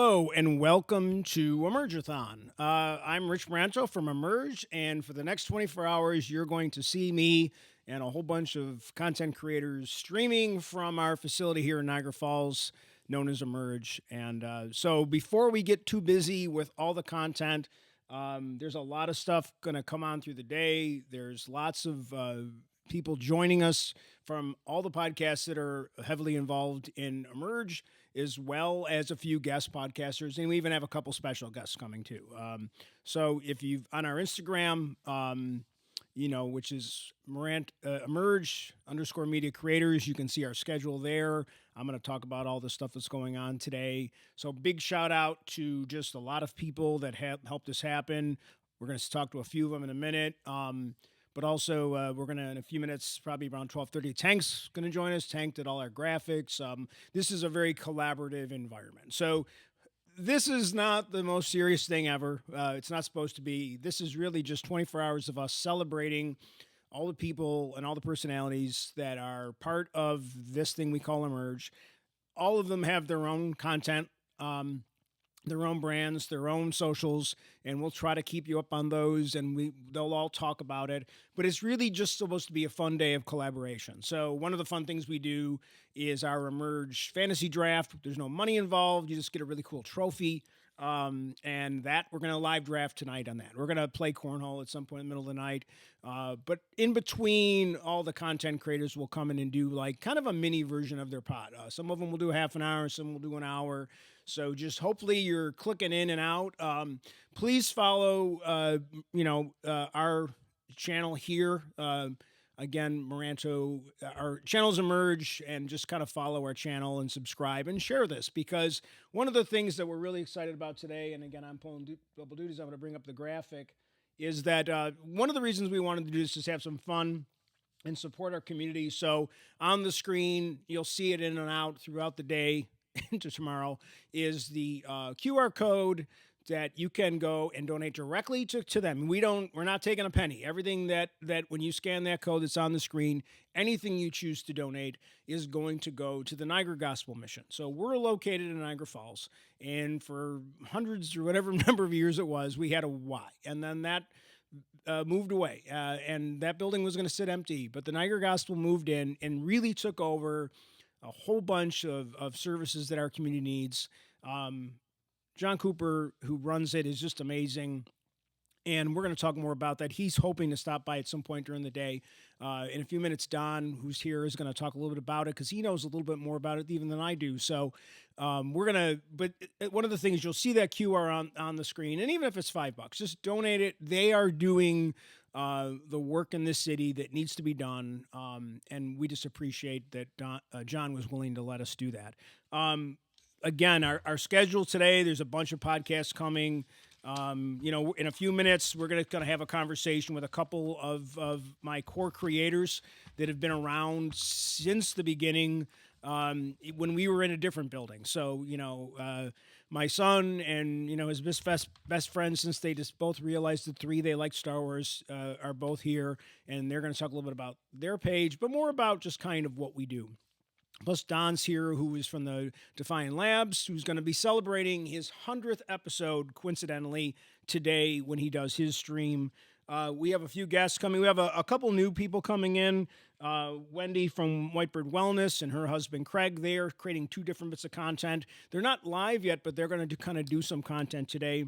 Hello and welcome to Emerge-A-Thon. I'm Rich Branto from Emerge, and for the next 24 hours, you're going to see me and a whole bunch of content creators streaming from our facility here in Niagara Falls, known as Emerge. And so, before we get too busy with all the content, there's a lot of stuff going to come on through the day. There's lots of people joining us from all the podcasts that are heavily involved in Emerge, as well as a few guest podcasters, and we even have a couple special guests coming too. So if you've on our Instagram, which is Emerge _ Media Creators, you can see our schedule there. I'm going to talk about all the stuff that's going on today. So big shout out to just a lot of people that have helped this happen. We're going to talk to a few of them in a minute. But also, we're going to, in a few minutes, probably around 12:30, Tank's going to join us. Tank did all our graphics. This is a very collaborative environment. So this is not the most serious thing ever. It's not supposed to be. This is really just 24 hours of us celebrating all the people and all the personalities that are part of this thing we call Emerge. All of them have their own content. Their own brands, their own socials, and we'll try to keep you up on those, and they'll all talk about it. But it's really just supposed to be a fun day of collaboration. So one of the fun things we do is our Emerge fantasy draft. There's no money involved. You just get a really cool trophy. And that we're going to live draft tonight on that. We're going to play cornhole at some point in the middle of the night. But in between, all the content creators will come in and do like kind of a mini version of their pod. Some of them will do half an hour, some will do an hour. So just hopefully you're clicking in and out. Please follow, our channel here. Again, Maranto, our channels Emerge, and just kind of follow our channel and subscribe and share this, because one of the things that we're really excited about today, and again, I'm pulling double duties, I'm going to bring up the graphic, is that one of the reasons we wanted to do this is have some fun and support our community. So on the screen, you'll see it in and out throughout the day into tomorrow, is the QR code that you can go and donate directly to them. We're not taking a penny. Everything that when you scan that code that's on the screen, anything you choose to donate is going to go to the Niagara Gospel Mission. So we're located in Niagara Falls, and for hundreds or whatever number of years it was, we had a Y, and then that moved away, and that building was going to sit empty. But the Niagara Gospel moved in and really took over a whole bunch of services that our community needs. John Cooper, who runs it, is just amazing. And we're going to talk more about that. He's hoping to stop by at some point during the day. In a few minutes, Don, who's here, is going to talk a little bit about it, because he knows a little bit more about it even than I do. So but one of the things, you'll see that QR on the screen. And even if it's $5, just donate it. They are doing the work in this city that needs to be done. And we just appreciate that John was willing to let us do that. Again, our schedule today, there's a bunch of podcasts coming. In a few minutes, we're going to have a conversation with a couple of my core creators that have been around since the beginning, when we were in a different building. So, my son and, his best friend, since they just both realized at 3 they like Star Wars, are both here, and they're going to talk a little bit about their page, but more about just kind of what we do. Plus, Don's here, who is from the Defiant Labs, who's going to be celebrating his 100th episode, coincidentally, today when he does his stream. We have a few guests coming. We have a couple new people coming in. Wendy from Whitebird Wellness and her husband, Craig. They are creating 2 different bits of content. They're not live yet, but they're going to kind of do some content today.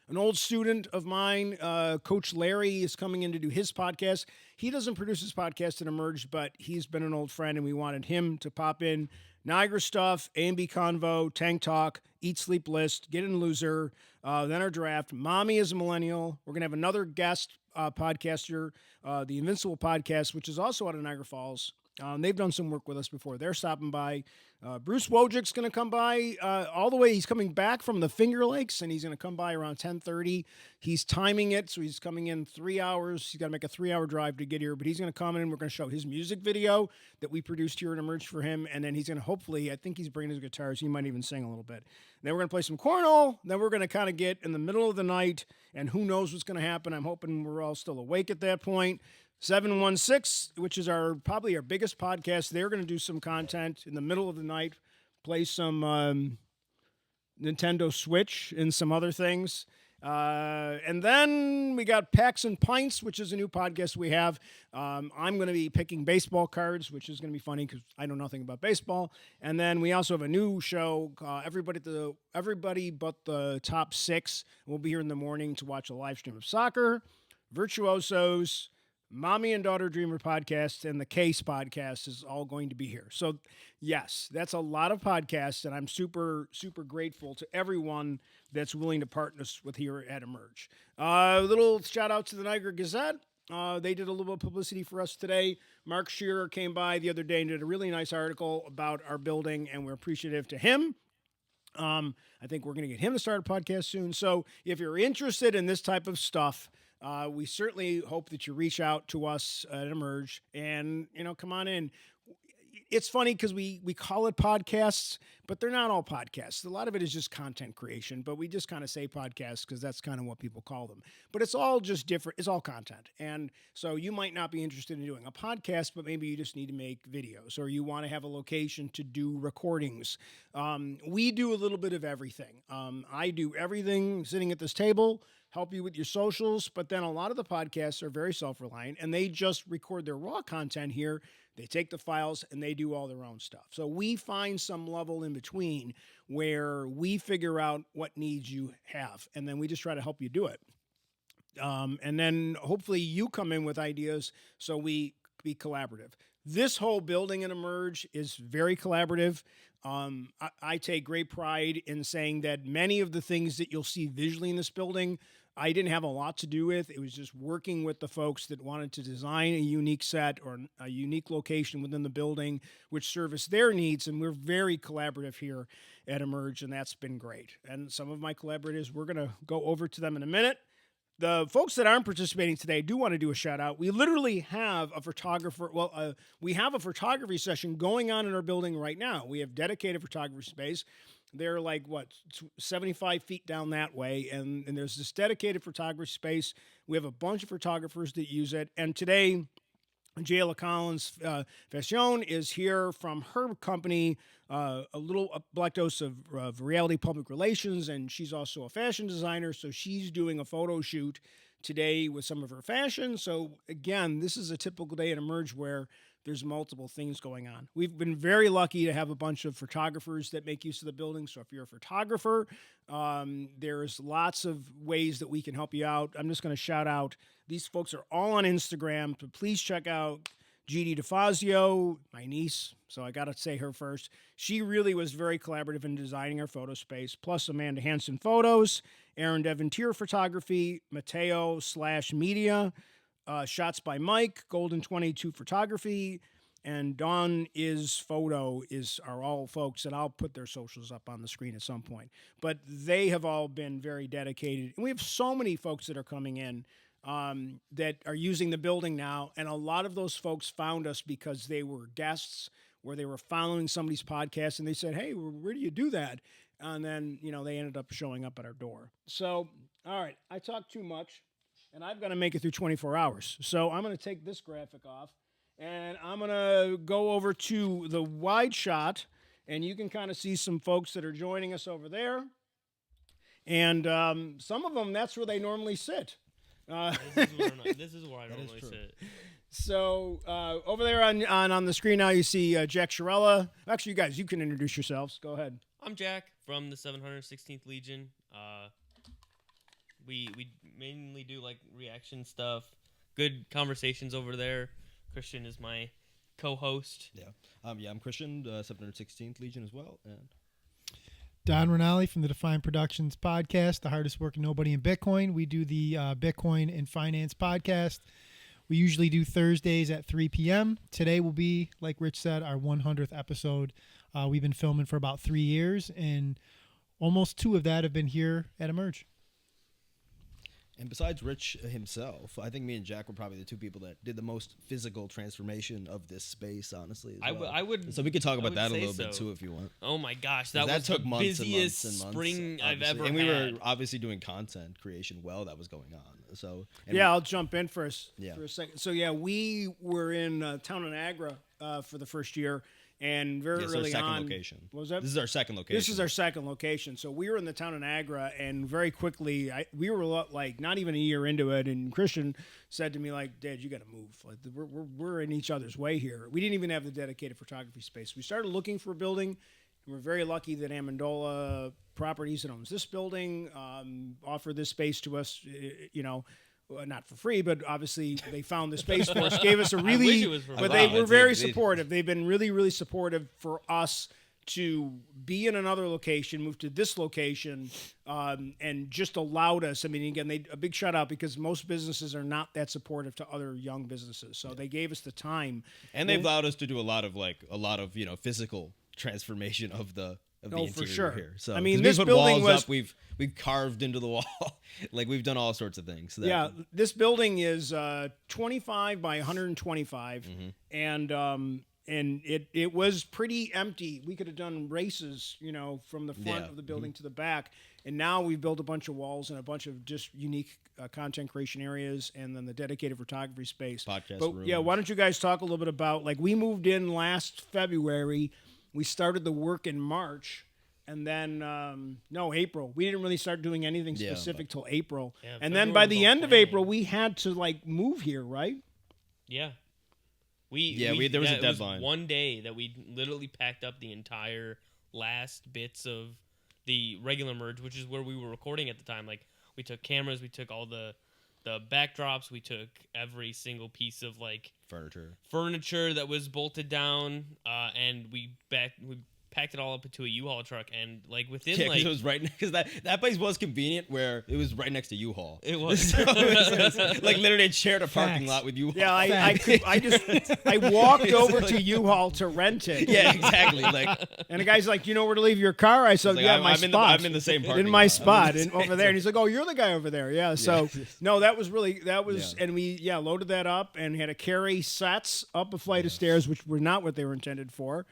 An old student of mine, Coach Larry, is coming in to do his podcast. He doesn't produce his podcast at Emerge, but he's been an old friend, and we wanted him to pop in. Niagara stuff, A&B Convo, Tank Talk, Eat, Sleep List, Get In Loser, then our draft. Mommy is a Millennial. We're going to have another guest podcaster, the Invincible Podcast, which is also out of Niagara Falls. They've done some work with us before. They're stopping by. Bruce Wojcik's going to come by all the way. He's coming back from the Finger Lakes, and he's going to come by around 10:30. He's timing it, so he's coming in 3 hours. He's got to make a 3-hour drive to get here, but he's going to come in, and we're going to show his music video that we produced here at Emerge for him, and then he's going to hopefully, I think he's bringing his guitar, so he might even sing a little bit. And then we're going to play some cornhole. Then we're going to kind of get in the middle of the night, and who knows what's going to happen. I'm hoping we're all still awake at that point. 716, which is probably our biggest podcast, they're going to do some content in the middle of the night, play some Nintendo Switch and some other things. And then we got Packs and Pints, which is a new podcast we have. I'm going to be picking baseball cards, which is going to be funny because I know nothing about baseball. And then we also have a new show, Everybody But the Top Six. We'll be here in the morning to watch a live stream of soccer, Virtuosos, Mommy and Daughter Dreamer podcast, and the Case podcast is all going to be here. So, yes, that's a lot of podcasts, and I'm super, super grateful to everyone that's willing to partner us with here at Emerge. A little shout out to the Niagara Gazette. They did a little bit of publicity for us today. Mark Shearer came by the other day and did a really nice article about our building, and we're appreciative to him. I think we're going to get him to start a podcast soon. So if you're interested in this type of stuff, we certainly hope that you reach out to us at Emerge and, come on in. It's funny because we call it podcasts, but they're not all podcasts. A lot of it is just content creation, but we just kind of say podcasts because that's kind of what people call them. But it's all just different. It's all content. And so you might not be interested in doing a podcast, but maybe you just need to make videos or you want to have a location to do recordings. We do a little bit of everything. I do everything sitting at this table, help you with your socials, but then a lot of the podcasts are very self-reliant and they just record their raw content here. They take the files and they do all their own stuff. So we find some level in between where we figure out what needs you have, and then we just try to help you do it. And then hopefully you come in with ideas so we be collaborative. This whole building at Emerge is very collaborative. I take great pride in saying that many of the things that you'll see visually in this building, I didn't have a lot to do with. It was just working with the folks that wanted to design a unique set or a unique location within the building, which serviced their needs. And we're very collaborative here at Emerge, and that's been great. And some of my collaborators, we're going to go over to them in a minute. The folks that aren't participating today do want to do a shout out. We literally have a photographer. We have a photography session going on in our building right now. We have dedicated photography space. They're 75 feet down that way. And there's this dedicated photography space. We have a bunch of photographers that use it. And today, Jayla Collins Fashion is here from her company, a little black dose of reality public relations, and she's also a fashion designer, so she's doing a photo shoot today with some of her fashion. So again, this is a typical day at Emerge where there's multiple things going on. We've been very lucky to have a bunch of photographers that make use of the building. So if you're a photographer, there's lots of ways that we can help you out. I'm just going to shout out. These folks are all on Instagram, so please check out Gidi DeFazio, my niece. So I got to say her first. She really was very collaborative in designing our photo space, plus Amanda Hansen Photos, Aaron Devontier Photography, Mateo/Media, Shots by Mike, Golden 22 Photography, and Dawn is Photo are all folks, and I'll put their socials up on the screen at some point. But they have all been very dedicated. And we have so many folks that are coming in that are using the building now, and a lot of those folks found us because they were guests where they were following somebody's podcast, and they said, hey, where do you do that? And then, they ended up showing up at our door. So, all right, I talked too much. And I've got to make it through 24 hours. So I'm going to take this graphic off, and I'm going to go over to the wide shot, and you can kind of see some folks that are joining us over there. And some of them, that's where they normally sit. This is where I normally sit. So over there on the screen now, you see Jack Shirella. Actually, you guys, you can introduce yourselves. Go ahead. I'm Jack from the 716th Legion. We mainly do reaction stuff, good conversations over there. Christian is my co-host. Yeah, I'm Christian, 716th Legion as well. And Don Rinaldi from the Define Productions podcast, the hardest working nobody in Bitcoin. We do the Bitcoin and Finance podcast. We usually do Thursdays at 3 p.m. Today will be, like Rich said, our 100th episode. We've been filming for about 3 years, and almost 2 of that have been here at Emerge. And besides Rich himself, I think me and Jack were probably the 2 people that did the most physical transformation of this space, honestly. I would. So we could talk about that a little bit too, if you want. Oh my gosh, that was took the months busiest and months, spring I've ever and had. we were obviously doing content creation while that was going on. So I'll jump in for a Yeah. second. So we were in town of Niagara for the first year. And very Yes, early our second on, location. what was that? This is our second location. This is our second location. So we were in the town of Niagara, and very quickly, we were like not even a year into it, and Christian said to me like, "Dad, you got to move. Like we're in each other's way here." We didn't even have the dedicated photography space. We started looking for a building, and we're very lucky that Amendola Properties that owns this building offered this space to us. Not for free, but obviously they found the space for us, gave us a really, wish it was for but free. they Wow, were it's very like they- supportive. They've been really, really supportive for us to be in another location, move to this location, and just allowed us. I mean, again, a big shout out because most businesses are not that supportive to other young businesses. So they gave us the time. And they've allowed us to do a lot of physical transformation of the Oh, for interior sure. here. So I mean, 'cause this we put building walls was- up, we've carved into the wall, like we've done all sorts of things. So that- Yeah, this building is 25 by 125, and it was pretty empty. We could have done races, from the front Yeah. of the building to the back, and now we've built a bunch of walls and a bunch of just unique content creation areas, and then the dedicated photography space. Podcast But yeah, rooms. why don't you guys talk a little bit about we moved in last February, we started the work in March. And then, April. We didn't really start doing anything Yeah, specific till April. Yeah, And then February by was the all end of planning. April, we had to move here, right? Yeah. There was a it deadline. one day that we literally packed up the entire last bits of the regular merge, which is where we were recording at the time. Like, we took cameras, we took all the backdrops, we took every single piece of furniture that was bolted down, and we packed it all up into a U-Haul truck, and within Yeah, because it was right because that place was convenient where it was right next to U-Haul. It was. So it was literally it shared a parking Facts. lot with U-Haul. Yeah, I walked over to U-Haul to rent it. Yeah, exactly. And the guy's like, "You know where to leave your car?" I said, "Yeah, my spot." I'm in the same parking in my lot. spot and over there, and he's like, "Oh, you're the guy over there." Yeah. So no, that was, Yeah. and we loaded that up and had to carry sets up a flight of stairs, which were not what they were intended for.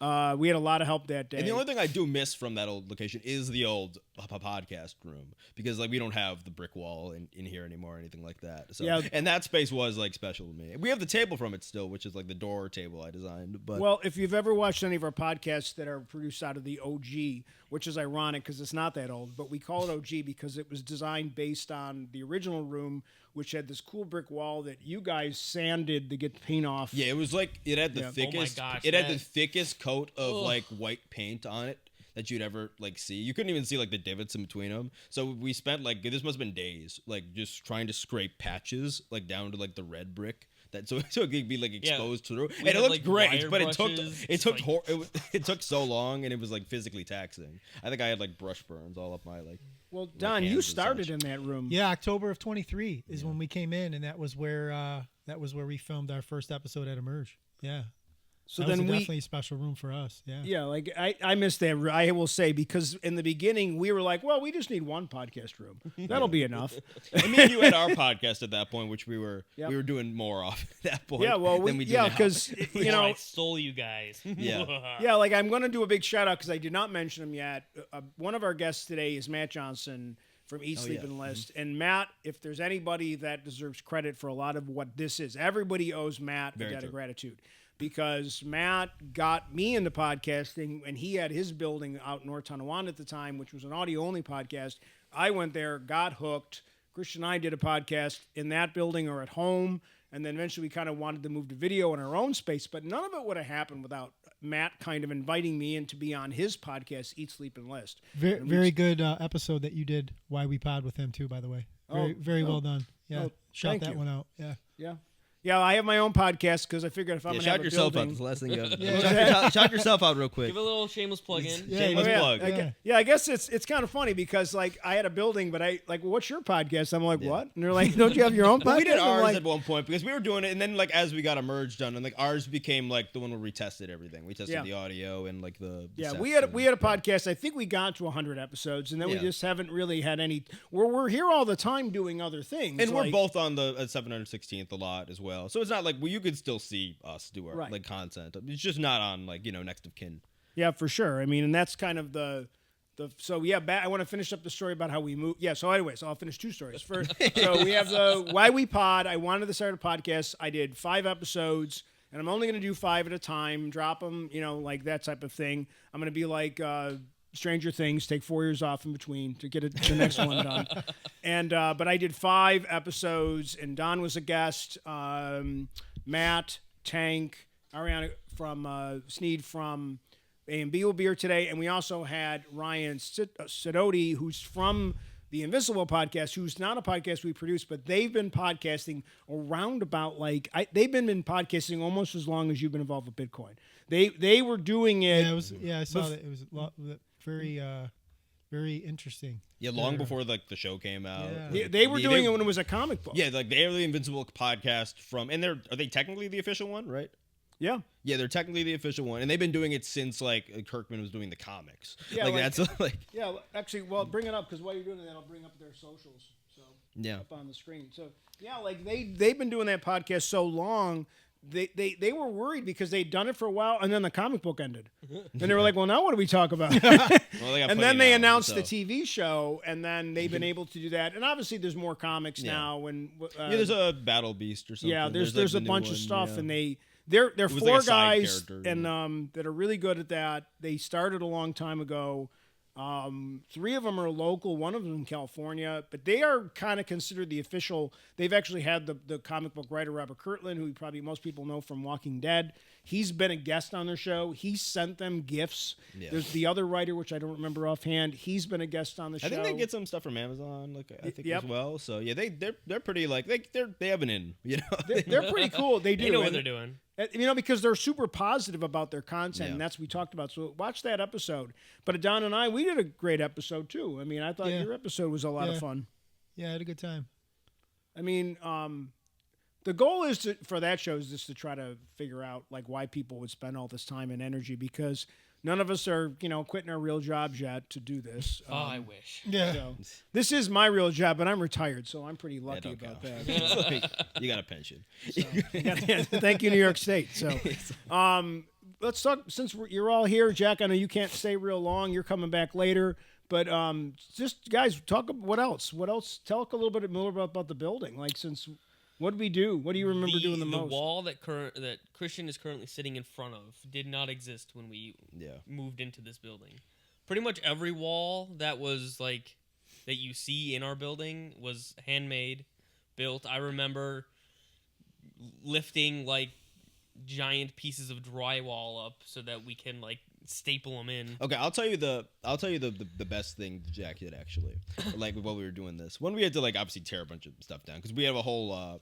We had a lot of help that day. And the only thing I do miss from that old location is the old podcast room because we don't have the brick wall in here anymore or anything like that. So Yeah. and that space was special to me. We have the table from it still, which is the door table I designed. But Well, if you've ever watched any of our podcasts that are produced out of the OG, which is ironic because it's not that old, but we call it OG because it was designed based on the original room, which had this cool brick wall that you guys sanded to get paint off. yeah, it was it had the Yeah. Oh my thickest. gosh, it had the that- thickest coat of white paint on it that you'd ever see. You couldn't even see the divots in between them. So we spent this must have been days just trying to scrape patches down to the red brick. So it could be exposed through, and had, it looked great, wire but brushes, it took so long, and it was physically taxing. I think I had brush burns all up my Well, Don, you hands and started such. in that room. Yeah, October of 23 is when we came in, and that was where we filmed our first episode at Emerge. Yeah. So That was then definitely a special room for us. Yeah. Yeah, I missed that. I will say because in the beginning we were like, well, we just need one podcast room. That'll be enough. I mean, you had our podcast at that point, which we were Yep. we were doing more off at that point. Yeah, well, than we do now. because I stole you guys. Yeah. yeah, I'm going to do a big shout out because I did not mention him yet. One of our guests today is Matt Johnson from Eat, Sleep, yeah. and List. And Matt, if there's anybody that deserves credit for a lot of what this is, everybody owes Matt Very a debt true. of gratitude. Because Matt got me into podcasting and he had his building out in North Tonawanda at the time, which was an audio-only podcast. I went there, got hooked. Christian and I did a podcast in that building or at home. And then eventually we kind of wanted to move to video in our own space. But none of it would have happened without Matt kind of inviting me in to be on his podcast, Eat, Sleep, and List. Very good episode that you did, Why We Pod with him, too, by the way. Very well done. Yeah. Shout thank that you. one out. Yeah. Yeah. Yeah, I have my own podcast because I figured if I'm going to shout have a yourself building... out. That's the last thing you Yeah. shout yourself out real quick. Give a little shameless plug in. Shameless plug. I guess it's kind of funny because I had a building, but well, what's your podcast? I'm like, what? And they're like, don't you have your own podcast? We did I'm ours like, at one point because we were doing it, and then as we got Emerge done, and ours became the one where we tested everything. We tested Yeah. the audio and the yeah, sets we had and- a podcast. I think we got to 100 episodes, and then we Yeah. just haven't really had any. We're here all the time doing other things, And we're both on the 716th a lot as well, so it's not you could still see us do our Right. content. It's just not on next of kin. Yeah, for sure. I mean, and that's kind of the. So yeah, I want to finish up the story about how we moved. Yeah. So anyways, I'll finish two stories first. So we have the Why We Pod. I wanted to start a podcast. I did 5 episodes, and I'm only going to do 5 at a time, drop them, like that type of thing. I'm going to be like Stranger Things, take 4 years off in between to get the next one done. And but I did 5 episodes, and Don was a guest. Matt, Tank, Ariana from Sneed from A&B will be here today, and we also had Ryan Sidoti, who's from the Invisible podcast, who's not a podcast we produce, but they've been podcasting around about they've been podcasting almost as long as you've been involved with Bitcoin. They were doing it. I saw that. It was very very interesting. Yeah, long before the show came out. Yeah. They were doing it when it was a comic book. Yeah, they're the Invincible podcast from, and are they technically the official one, right? Yeah. Yeah, they're technically the official one, and they've been doing it since Kirkman was doing the comics. Yeah, that's Yeah, actually, well, bring it up because while you're doing that, I'll bring up their socials. So up on the screen. So yeah, they've been doing that podcast so long. They were worried because they'd done it for a while, and then the comic book ended, and they were like, "Well, now what do we talk about?" And then they announced the TV show, and then they've been able to do that. And obviously, there's more comics now. And there's a Battle Beast or something. Yeah, there's a bunch of stuff, and they're 4 guys and that are really good at that. They started a long time ago. 3 of them are local, 1 of them in California, but they are kind of considered the official. They've actually had the comic book writer Robert Kirtland, who probably most people know from Walking Dead. He's been a guest on their show. He sent them gifts. Yeah. There's the other writer, which I don't remember offhand. He's been a guest on the show. I think they get some stuff from Amazon, as well. So yeah, they're pretty they have an in. They're pretty cool. They do. They know what they're doing. Because they're super positive about their content, and that's what we talked about. So watch that episode. But Don and I, we did a great episode too. I mean, I thought your episode was a lot of fun. Yeah, I had a good time. I mean, the goal is for that show is just to try to figure out why people would spend all this time and energy, because none of us are, quitting our real jobs yet to do this. I wish. Yeah. So, this is my real job, but I'm retired, so I'm pretty lucky about that. You got a pension. So, thank you, New York State. So, let's talk, since you're all here. Jack, I know you can't stay real long. You're coming back later. But just, guys, talk about what else? What else? Tell a little bit more about the building. What did we do? What do you remember doing the most? The wall that Christian is currently sitting in front of did not exist when we moved into this building. Pretty much every wall that was that you see in our building was handmade, built. I remember lifting giant pieces of drywall up so that we can staple them in. Okay, I'll tell you the best thing Jack did actually. While we were doing this, when we had to obviously tear a bunch of stuff down, because we have a whole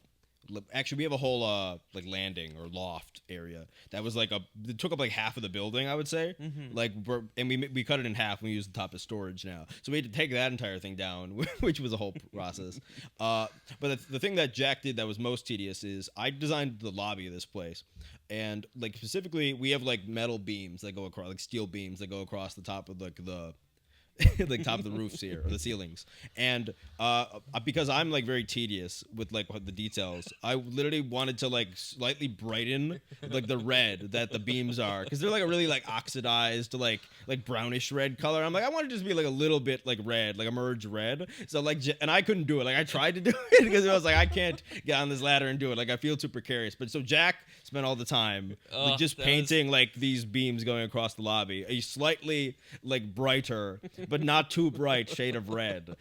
landing or loft area that was it took up half of the building, I would say. Mm-hmm. And we cut it in half and we use the top as storage now, so we had to take that entire thing down, which was a whole process. But the thing that Jack did that was most tedious is I designed the lobby of this place, and specifically we have metal beams that go across, steel beams that go across the top of the top of the roofs here, or the ceilings. And because I'm very tedious with the details, I literally wanted to slightly brighten the red that the beams are, because they're a really oxidized brownish red color. I'm I want it to just be a little bit red, Emerge red. So and I couldn't do it. I tried to do it because I was I can't get on this ladder and do it. I feel too precarious. But so Jack spent all the time just painting these beams going across the lobby a slightly brighter but not too bright shade of red.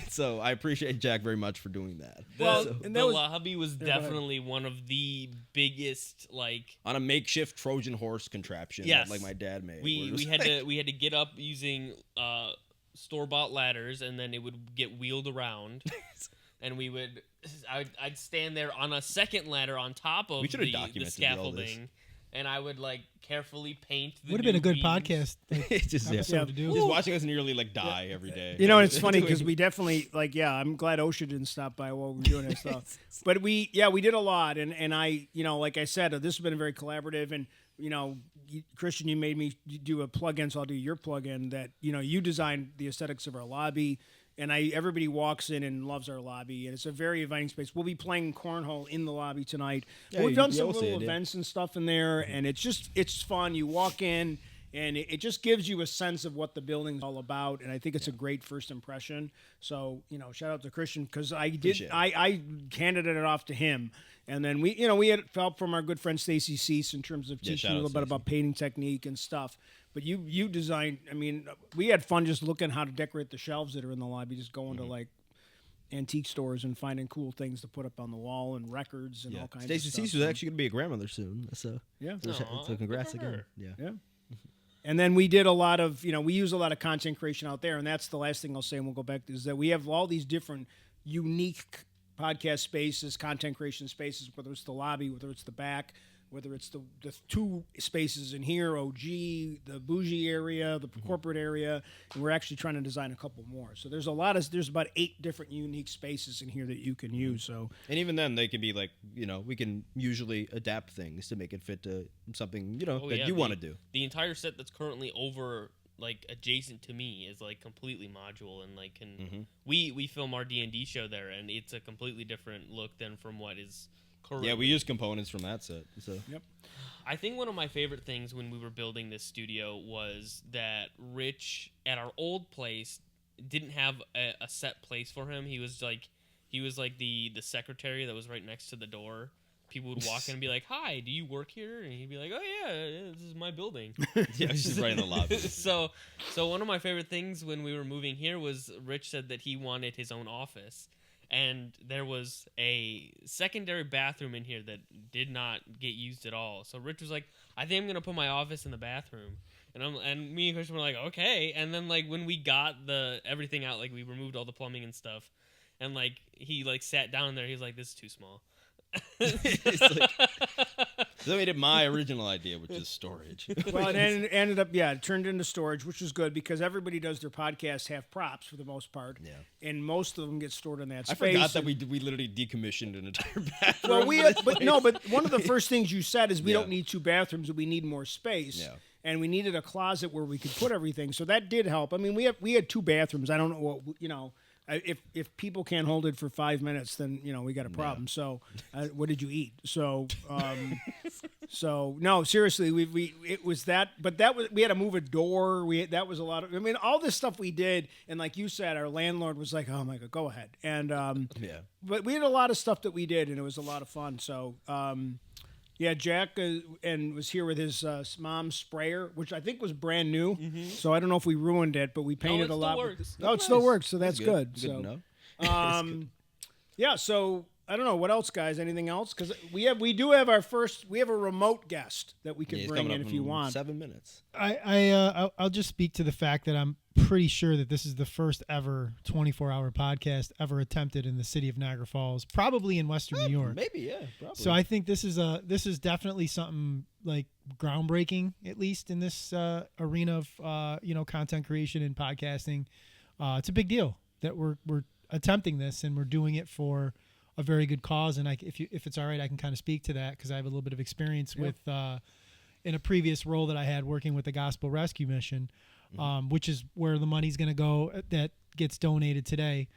So I appreciate Jack very much for doing that. The lobby was definitely one of the biggest on a makeshift Trojan horse contraption that my dad made. We had to get up using store-bought ladders, and then it would get wheeled around. And I'd stand there on a second ladder on top of the scaffolding, and I would carefully paint the would have been a good beams. podcast episode to do. Just watching us nearly die every day. It's funny because we definitely I'm glad OSHA didn't stop by while we were doing that stuff. But we did a lot, and I like I said, this has been very collaborative, and Christian, you made me do a plug-in, so I'll do your plug-in that you designed the aesthetics of our lobby. And everybody walks in and loves our lobby, and it's a very inviting space. We'll be playing cornhole in the lobby tonight. We've done some little events and stuff in there, and it's fun. You walk in, and it just gives you a sense of what the building's all about, and I think it's a great first impression. So shout out to Christian, because I handed it off to him, And then we had help from our good friend Stacy Cease in terms of teaching shout a out little bit Stacey. about painting technique and stuff. But you designed. I mean, we had fun just looking how to decorate the shelves that are in the lobby. Just going to like antique stores and finding cool things to put up on the wall and records and all kinds Stacey of stuff. Cease was actually going to be a grandmother soon. So Yeah. so congrats good for her. again. Yeah. Yeah. And then we did a lot of, we use a lot of content creation out there. And that's the last thing I'll say, and we'll go back to, is that we have all these different unique podcast spaces, content creation spaces, whether it's the lobby, whether it's the back, whether it's the two spaces in here, OG, the bougie area, the corporate area, and we're actually trying to design a couple more. So there's about 8 different unique spaces in here that you can use. So And even then, they can be like, we can usually adapt things to make it fit to something, that you want to do. The entire set that's currently over, like, adjacent to me is, like, completely modular, and, like, we film our D&D show there, and it's a completely different look than from what is currently. Yeah, we use components from that set. So yep. I think one of my favorite things when we were building this studio was that Rich, at our old place, didn't have a set place for him. He was like the secretary that was right next to the door. People would walk in and be like, "Hi, do you work here?" And he'd be like, "Oh yeah, this is my building." yeah, he's just right in the lobby. so one of my favorite things when we were moving here was Rich said that he wanted his own office. And there was a secondary bathroom in here that did not get used at all. So Rich was like, "I think I'm gonna put my office in the bathroom." And me and Christian were like, "Okay." And then like when we got everything out, like we removed all the plumbing and stuff, and like he like sat down there, he's like, "This is too small." So we did my original idea, which is storage. Well, and it ended up, it turned into storage, which was good because everybody does their podcasts have props for the most part. Yeah. And most of them get stored in that I space. forgot that we literally decommissioned an entire bathroom. Well, for this place. but one of the first things you said is we Yeah. don't need 2 bathrooms, but we need more space. Yeah. And we needed a closet where we could put everything. So that did help. I mean, we had 2 bathrooms. I don't know what, if people can't hold it for 5 minutes, then we got a problem. So, what did you eat? So, so no, seriously, it was that. But we had to move a door. That was a lot of. I mean, all this stuff we did, and like you said, our landlord was like, "Oh my God, go ahead." And Yeah. but we had a lot of stuff that we did, and it was a lot of fun. So. Yeah, Jack and was here with his mom's sprayer, which I think was brand new. So I don't know if we ruined it, but we painted it a lot. still works. Oh, it still works, so that's good. Good So, to know. yeah. So I don't know what else, guys. Anything else? Because we have a remote guest that we Yeah, could he's bring coming in up if you want. 7 minutes. I'll just speak to the fact that I'm pretty sure that this is the first ever 24-hour podcast ever attempted in the city of Niagara Falls, probably in Western New York. Maybe, yeah, probably. So I think this is definitely something like groundbreaking, at least in this arena of content creation and podcasting. It's a big deal that we're attempting this, and we're doing it for a very good cause. And if it's all right, I can kind of speak to that because I have a little bit of experience with in a previous role that I had working with the Gospel Rescue Mission, which is where the money's going to go that gets donated today.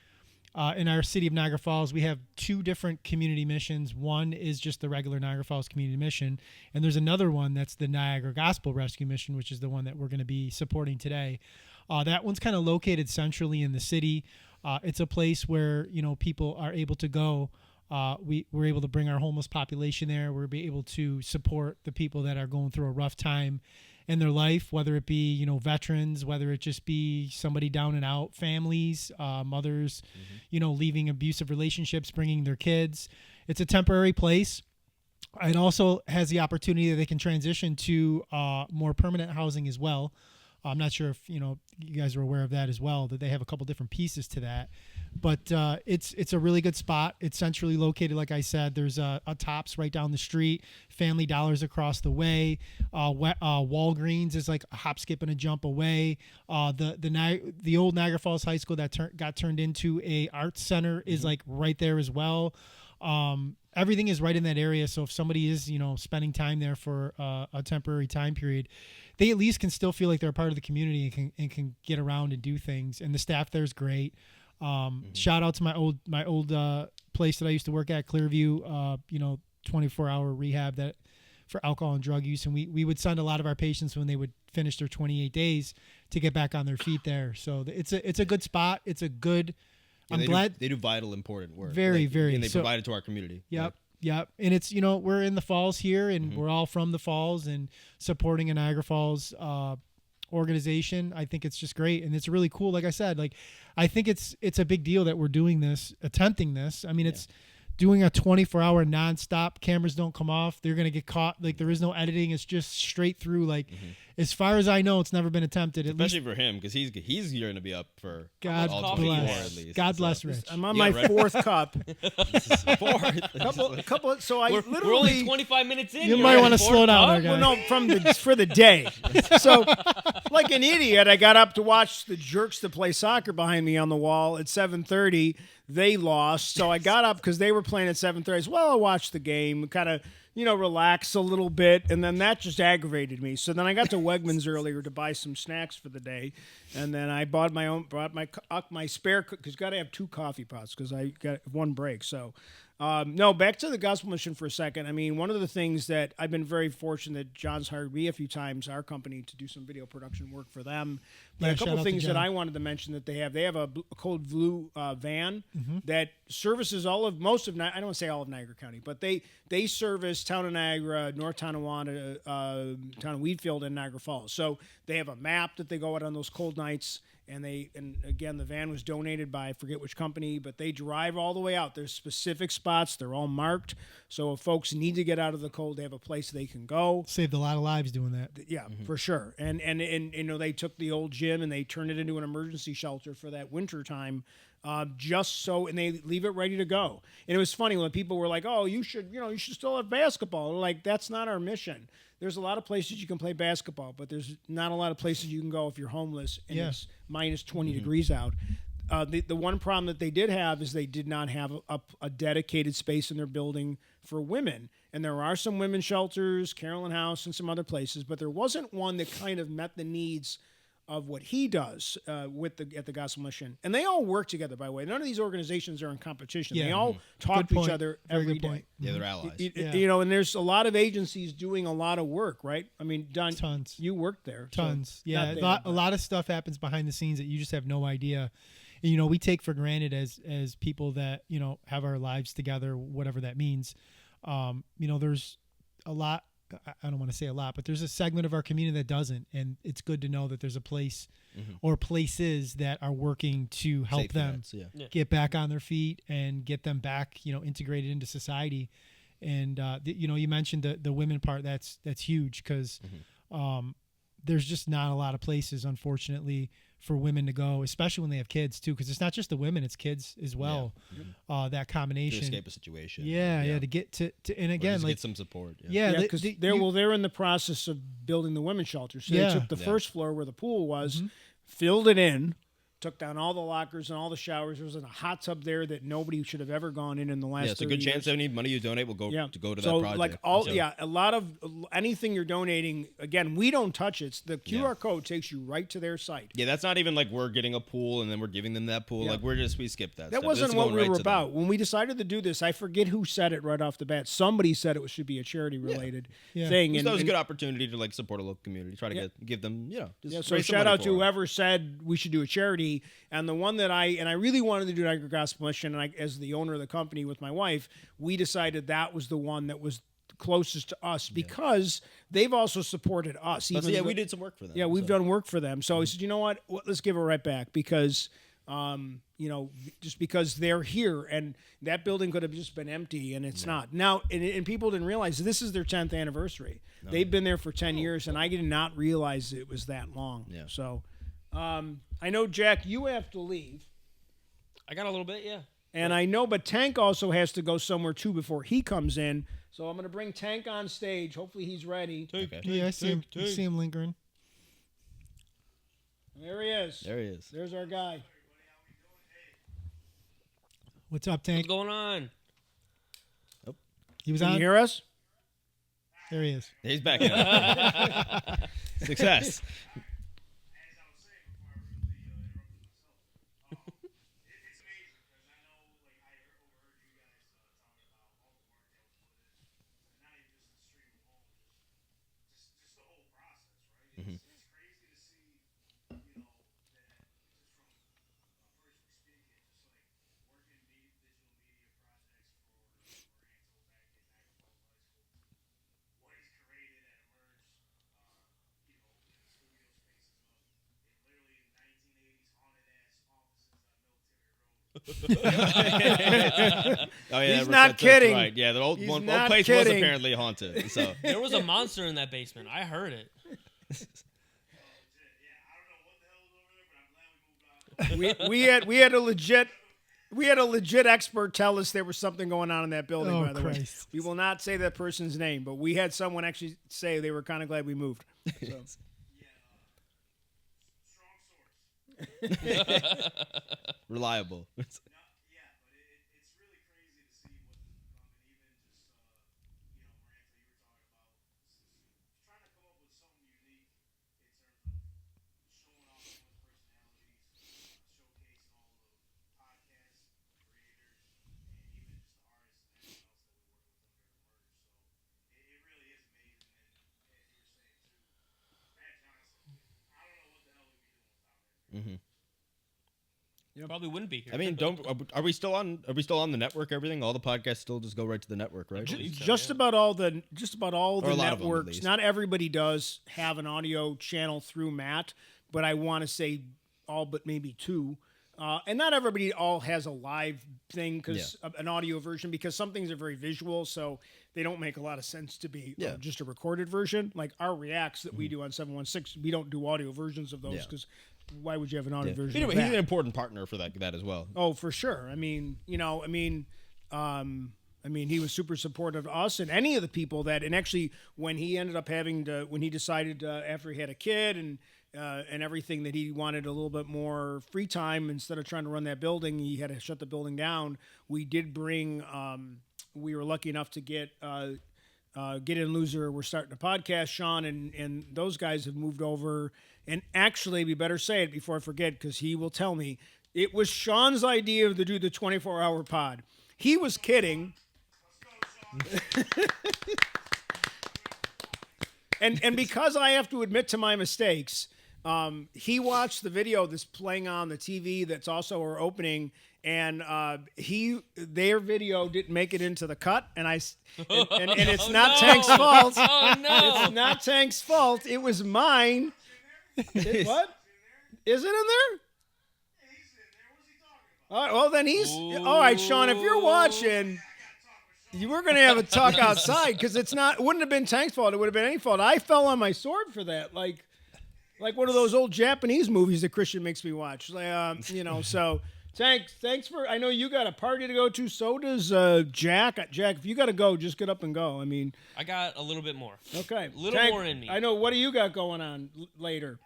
In our city of Niagara Falls, we have 2 different community missions. One is just the regular Niagara Falls Community Mission, and there's another one that's the Niagara Gospel Rescue Mission, which is the one that we're going to be supporting today. That one's kind of located centrally in the city. It's a place where people are able to go. We're able to bring our homeless population there. We're able to support the people that are going through a rough time in their life, whether it be veterans, whether it just be somebody down and out, families, mothers, leaving abusive relationships, bringing their kids. It's a temporary place. It also has the opportunity that they can transition to more permanent housing as well. I'm not sure if you guys are aware of that as well, that they have a couple different pieces to that, but it's a really good spot. It's centrally located, like I said. There's a Tops right down the street, Family Dollars across the way, Walgreens is like a hop, skip, and a jump away. The old Niagara Falls High School that got turned into a arts center is like right there as well. Everything is right in that area. So if somebody is, spending time there for a temporary time period, they at least can still feel like they're a part of the community and can get around and do things. And the staff there is great. Shout out to my old place that I used to work at, Clearview, 24-hour rehab that for alcohol and drug use. And we would send a lot of our patients when they would finish their 28 days to get back on their feet there. So it's a good spot. It's a good, I'm glad they do vital, important work. very. And they So- provide it to our community. Yep. Yeah, and it's we're in the falls here, and we're all from the falls and supporting a Niagara Falls organization. I think it's just great, and it's really cool. Like I said, like I think it's a big deal that we're doing this, attempting this. I mean, it's doing a 24-hour nonstop. Cameras don't come off. They're gonna get caught. Like there is no editing. It's just straight through. Like as far as I know, it's never been attempted. Especially for him, because he's going to be up for God all bless. 24 at least. God bless Rich. I'm on Yeah, my right. fourth cup. Fourth. couple. So I We're literally. only 25 minutes in. You You're might at wanna fourth slow down cup? there, guy. Well, no, for the day. So, like an idiot, I got up to watch the jerks that play soccer behind me on the wall at 7:30. They lost, so I got up because they were playing at 7:30. I said, well, I'll watch the game, kind of, relax a little bit, and then that just aggravated me. So then I got to Wegmans earlier to buy some snacks for the day, and then I brought my spare because got to have 2 coffee pots because I got 1 break. So. No, back to the gospel mission for a second. I mean, one of the things that I've been very fortunate that John's hired me a few times, our company, to do some video production work for them. But Yeah, a couple shout out to things that John. I wanted to mention that they have a cold blue van that services I don't want to say all of Niagara County, but they service town of Niagara, North Tonawanda, town of Wheatfield, and Niagara Falls. So they have a map that they go out on those cold nights. And again, the van was donated by I forget which company, but they drive all the way out. There's specific spots; they're all marked. So if folks need to get out of the cold, they have a place they can go. Saved a lot of lives doing that. Yeah, for sure. And they took the old gym and they turned it into an emergency shelter for that winter time, just so, and they leave it ready to go. And it was funny when people were like, "Oh, you should still have basketball." Like that's not our mission. There's a lot of places you can play basketball, but there's not a lot of places you can go if you're homeless and it's minus 20 degrees out. The one problem that they did have is they did not have a dedicated space in their building for women. And there are some women's shelters, Carolyn House, and some other places, but there wasn't one that kind of met the needs of what he does at the Gospel Mission. And they all work together, by the way. None of these organizations are in competition. Yeah. They all talk Good to each point. other Very every good day. point. Yeah, they're allies. Yeah. And there's a lot of agencies doing a lot of work, right? I mean, Don, Tons. you worked there. so Tons. not Yeah, there, a lot of stuff happens behind the scenes that you just have no idea. And, we take for granted as people that have our lives together, whatever that means. There's a lot. I don't want to say a lot, but there's a segment of our community that doesn't, and it's good to know that there's a place or places that are working to help Safe them bets, yeah. get back on their feet and get them back, integrated into society. And you mentioned the women part. That's huge because there's just not a lot of places, unfortunately, for women to go, especially when they have kids too. Because it's not just the women; it's kids as well. That To combination. escape a situation. Yeah, to get to and Or again, just like get some support. Yeah, because they're in the process of building the women's shelter. So Yeah. they took the first floor where the pool was, filled it in, took down all the lockers and all the showers. There was a hot tub there that nobody should have ever gone in the last. Yeah, it's a 30 good chance years. if any money you donate will go to go to so that project. like a lot of anything you're donating. Again, we don't touch it. The QR code takes you right to their site. Yeah, that's not even like we're getting a pool and then we're giving them that pool. Yeah. Like we skip that. That stuff. wasn't It's what going we right were to them. about. When we decided to do this, I forget who said it right off the bat. Somebody said it should be a charity related Yeah. thing. So that was a good opportunity to like support a local community. Try to give them, just So raise some shout money out for to them. whoever said we should do a charity. And the one that I really wanted to do Niagara Gospel Mission, and as the owner of the company with my wife, we decided that was the one that was closest to us because they've also supported us. But even though- we did some work for them. Yeah, we've so. done work for them. So I said, you know what? Let's give it right back because, just because they're here and that building could have just been empty and it's not. Now, and people didn't realize this is their 10th anniversary. They've been there for 10 years and I did not realize it was that long. Yeah. So I know, Jack, you have to leave. I got a little bit, yeah. And I know, but Tank also has to go somewhere too before he comes in. So I'm going to bring Tank on stage. Hopefully he's ready. Okay. Yeah, I see him. I see him lingering. There he is. There he is. There's our guy. What's up, What's Tank? going on? He was Can you on. hear us? There he is. He's back in. Success. Oh yeah, He's not that's kidding. right. Yeah, the old He's old not place was kidding. apparently haunted. So There was a monster in that basement. I heard it. We had a legit expert tell us there was something going on in that building. Oh, by the way, Christ. we will not say that person's name, but we had someone actually say they were kind of glad we moved. So. reliable. hmm Probably wouldn't be here. I mean, are we still on? Are we still on the network? Everything, all the podcasts still just go right to the network, right? believe so. Just about all the Or a lot of them, at networks. least. Not everybody does have an audio channel through Matt, but I want to say all but maybe two. And not everybody all has a live thing because an audio version, because some things are very visual, so they don't make a lot of sense to be just a recorded version. Like our reacts that we do on 716, we don't do audio versions of those because why would you have an audio version? Anyway, of he's that? an important partner for that as well. Oh, for sure. I mean, he was super supportive of us and any of the people that, and actually when he ended up when he decided after he had a kid and everything that he wanted a little bit more free time instead of trying to run that building, he had to shut the building down. We did bring, we were lucky enough to get in Loser. We're starting a podcast, Sean, and those guys have moved over. And actually, we better say it before I forget, because he will tell me it was Sean's idea to do the 24-hour pod. He was kidding. and because I have to admit to my mistakes, he watched the video that's playing on the TV that's also our opening, and their video didn't make it into the cut, and it's not Tank's fault. Oh no! It's not Tank's fault. It was mine. What? Is it in there? All right, well, then all right, Sean, if you're watching, you were going to have a talk outside because it wouldn't have been Tank's fault. It would have been any fault. I fell on my sword for that. Like one of those old Japanese movies that Christian makes me watch. So thanks for, I know you got a party to go to. So does Jack. Jack, if you got to go, just get up and go. I mean, I got a little bit more. Okay. A little more in me. I know. What do you got going on later?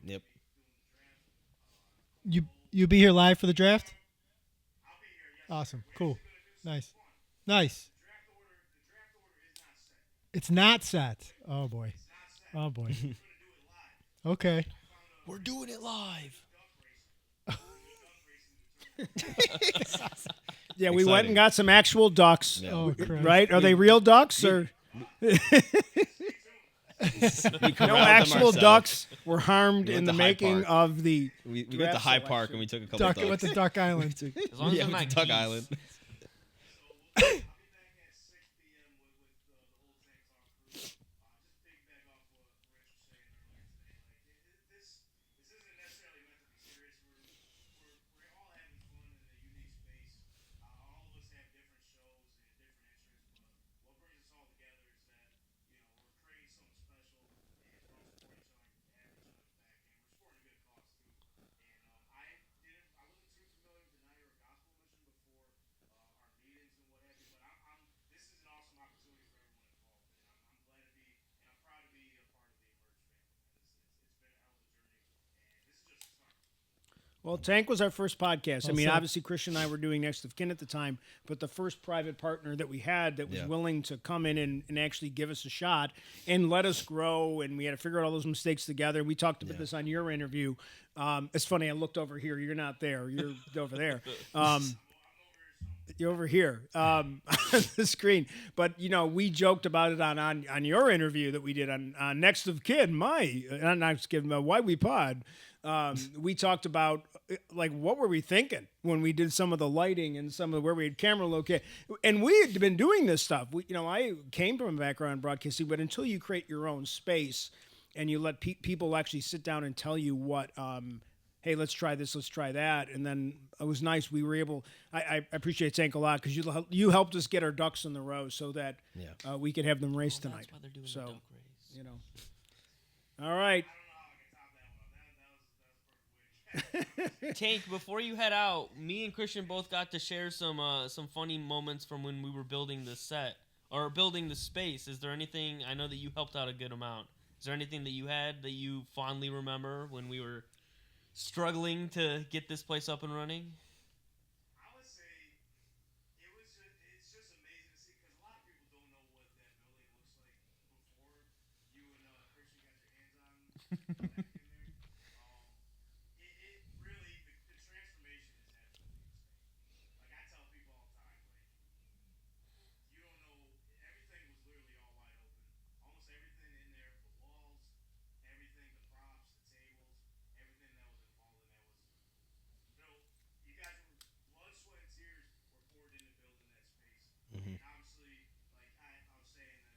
Yep. You be here live for the draft? Awesome. Cool. Nice. It's not set. Oh boy. Okay. We're doing it live. Yeah, we went and got some actual ducks. Yeah. Oh, Christ. Right? Are they real ducks or no actual ducks were harmed We in went the to Hyde making Park. of the We went to draft Hyde Park selection. and we took a couple Duck ducks. went to Duck Island. As long as Yeah, they're we not went to Duck geese. Island. Well, Tank was our first podcast. I mean, set. obviously, Christian and I were doing Next of Kin at the time, but the first private partner that we had that was willing to come in and actually give us a shot and let us grow, and we had to figure out all those mistakes together. We talked about this on your interview. It's funny, I looked over here. You're not there. You're over there. You're over here on the screen. But, we joked about it on your interview that we did on Next of Kin, Why We Pod. we talked about like what were we thinking when we did some of the lighting and some of where we had camera located, and we had been doing this stuff. I came from a background in broadcasting, but until you create your own space and you let people actually sit down and tell you what. Hey, let's try this, let's try that. And then it was nice. We were able, I appreciate Tank a lot because you helped us get our ducks in the row so that we could have them race tonight. That's why they're doing So, the duck race. All right. Tank, before you head out, me and Christian both got to share some funny moments from when we were building the set or building the space. Is there anything, I know that you helped out a good amount. Is there anything that you had that you fondly remember when we were struggling to get this place up and running? I would say it's just amazing to see because a lot of people don't know what that building looks like before you and Christian got your hands on back in there. It really the transformation is absolutely insane. Like I tell people all the time, like you don't know everything was literally all wide open. Almost everything in there, the walls, everything, the props, the tables, everything that was involved in that was built. You guys were blood, sweat, and tears were poured into building that space. And obviously, like I was saying, the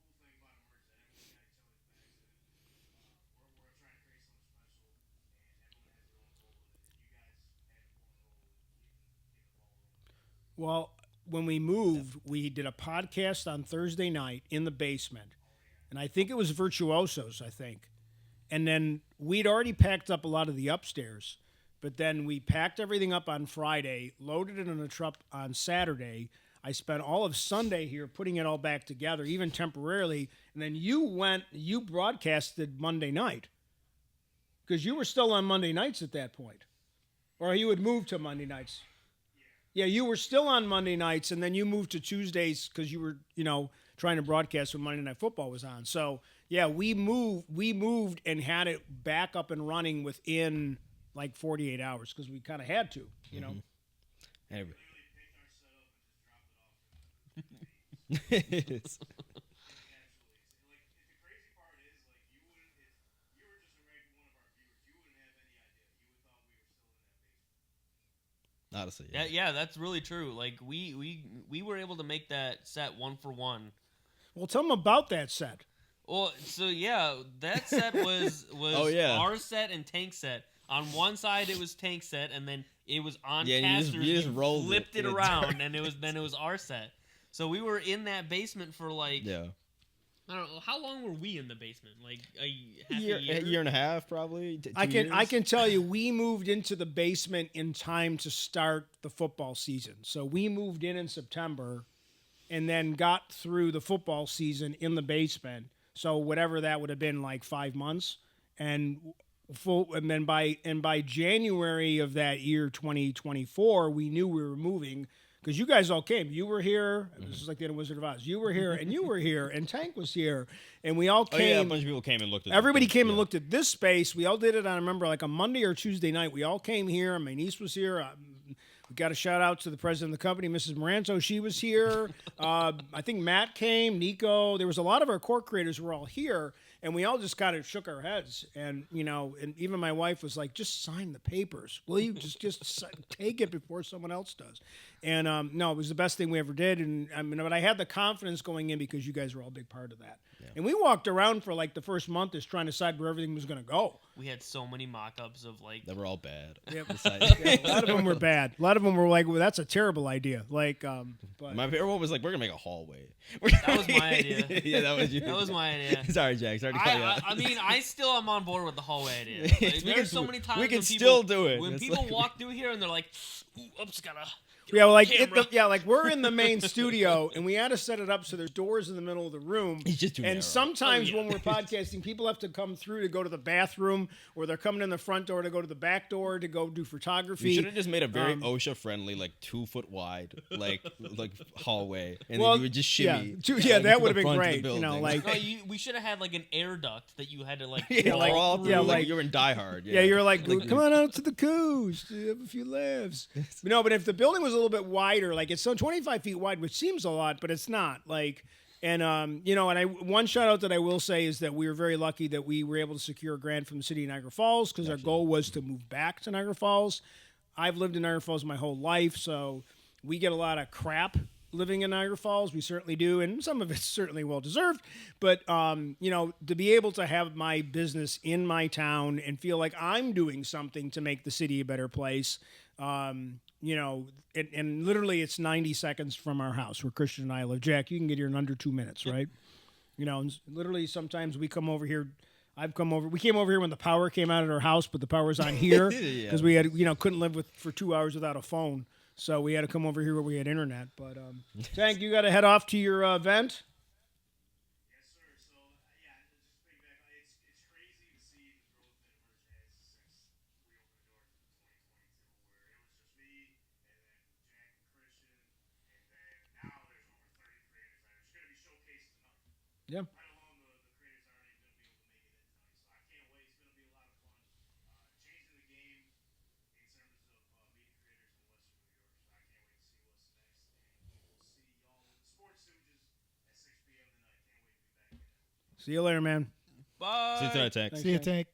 cool thing about Emerge that everyone got each other's backs, and we're trying to create something special, and everyone has their own role in it. And you guys had an important role in getting the ball rolling. Well, when we moved, we did a podcast on Thursday night in the basement. And I think it was Virtuosos, I think. And then we'd already packed up a lot of the upstairs. But then we packed everything up on Friday, loaded it in a truck on Saturday. I spent all of Sunday here putting it all back together, even temporarily. And then you broadcasted Monday night. Because you were still on Monday nights at that point. Or you had moved to Monday nights. Yeah, you were still on Monday nights, and then you moved to Tuesdays because you were, trying to broadcast when Monday Night Football was on. So, yeah, we moved and had it back up and running within like 48 hours because we kind of had to, know. Every- Literally picked our setup and just dropped it off. It's- Absolutely. Like the crazy part is, like you wouldn't, if you were just a regular one of our viewers, you wouldn't have any idea. You would thought we were still in that basement. Honestly, Yeah, that's really true. Like we were able to make that set 1-for-1. Well, tell them about that set. Well, so yeah, that set was Oh, yeah. our set and Tank set. On one side it was Tank set, and then it was on Yeah, casters. you just rolled flipped it it. around, and it was our set. So we were in that basement for like yeah. I don't know how long were we in the basement? Like A half year, a year. a year and a half, probably. 2 I years. can tell you, we moved into the basement in time to start the football season. So we moved in September, and then got through the football season in the basement. So whatever that would have been, like 5 months, and then by January of that year, 2024, we knew we were moving. Because you guys all came. You were here. This is like the end of Wizard of Oz. You were here, and you were here, and Tank was here. And we all Oh, came. yeah, a bunch of people came and looked at Everybody came and yeah. looked at this space. We all did it on, I remember, like a Monday or Tuesday night. We all came here. My niece was here. We got a shout out to the president of the company, Mrs. Moranto. She was here. I think Matt came, Nico. There was a lot of our core creators were all here. And we all just kind of shook our heads. And, and even my wife was like, just sign the papers. Will you just take it before someone else does? And no, it was the best thing we ever did. And but I had the confidence going in because you guys were all a big part of that. Yeah. And we walked around for like the first month just trying to decide where everything was going to go. We had so many mock-ups of like They were all bad. Yep. A lot of them were bad. A lot of them were like, well, that's a terrible idea. Like, but My favorite one was like, we're gonna make a hallway. That was my idea. Yeah, that was you. That was my idea. Sorry, Jack. Sorry to cut you out. I mean, I still am on board with the hallway idea. We Like, can- there's so many times we can when people, still do it. When It's people like- walk through here and they're like, "Ooh, oops, gotta." get yeah, on like camera." like we're in the main studio and we had to set it up so there's doors in the middle of the room. He's just too And narrow. sometimes Oh, yeah. when we're podcasting, people have to come through to go to the bathroom, or they're coming in the front door to go to the back door to go do photography. We should have just made a very Um, OSHA friendly, like 2 foot wide, like hallway, and Well, then you would just shimmy. yeah, like, that to would have the been front of the great. You know, building. like No, we should have had like an air duct that you had to like. yeah, like- crawl through, yeah, like, like- you're in Die Hard. yeah, you're like, come on out to the coast, have a few laughs. No, but if the building was a little bit wider, like it's 25 feet wide, which seems a lot, but it's not. Like, And one shout out that I will say is that we were very lucky that we were able to secure a grant from the city of Niagara Falls because our goal was to move back to Niagara Falls. I've lived in Niagara Falls my whole life, so we get a lot of crap living in Niagara Falls. We certainly do, and some of it's certainly well deserved. But to be able to have my business in my town and feel like I'm doing something to make the city a better place. And literally it's 90 seconds from our house where Christian and I live. Jack, you can get here in under 2 minutes, right? And literally sometimes we come over here. We came over here when the power came out at our house, but the power's on here because we had, couldn't live for 2 hours without a phone. So we had to come over here where we had internet. But Tank, you got to head off to your event. Yes, sir. So, yeah, just piggyback. It's crazy to see the growth that Emerge has since we opened the doors in 2022, where it was just me, and then Jack and Christian, and then now there's over 30 creators that are just going to be showcased tonight. Yeah. Right along the creators that are already going to be able to make it in tonight. So I can't wait. It's going to be a lot of fun. Changing the game in terms of meeting creators in Western New York. So I can't wait to see what's next. And we will see y'all with the Sports Stooges at 6 p.m. tonight. Can't wait to be back in there. See you later, man. Bye. See you tonight, Tank. Thanks, See you, Tank. Tank.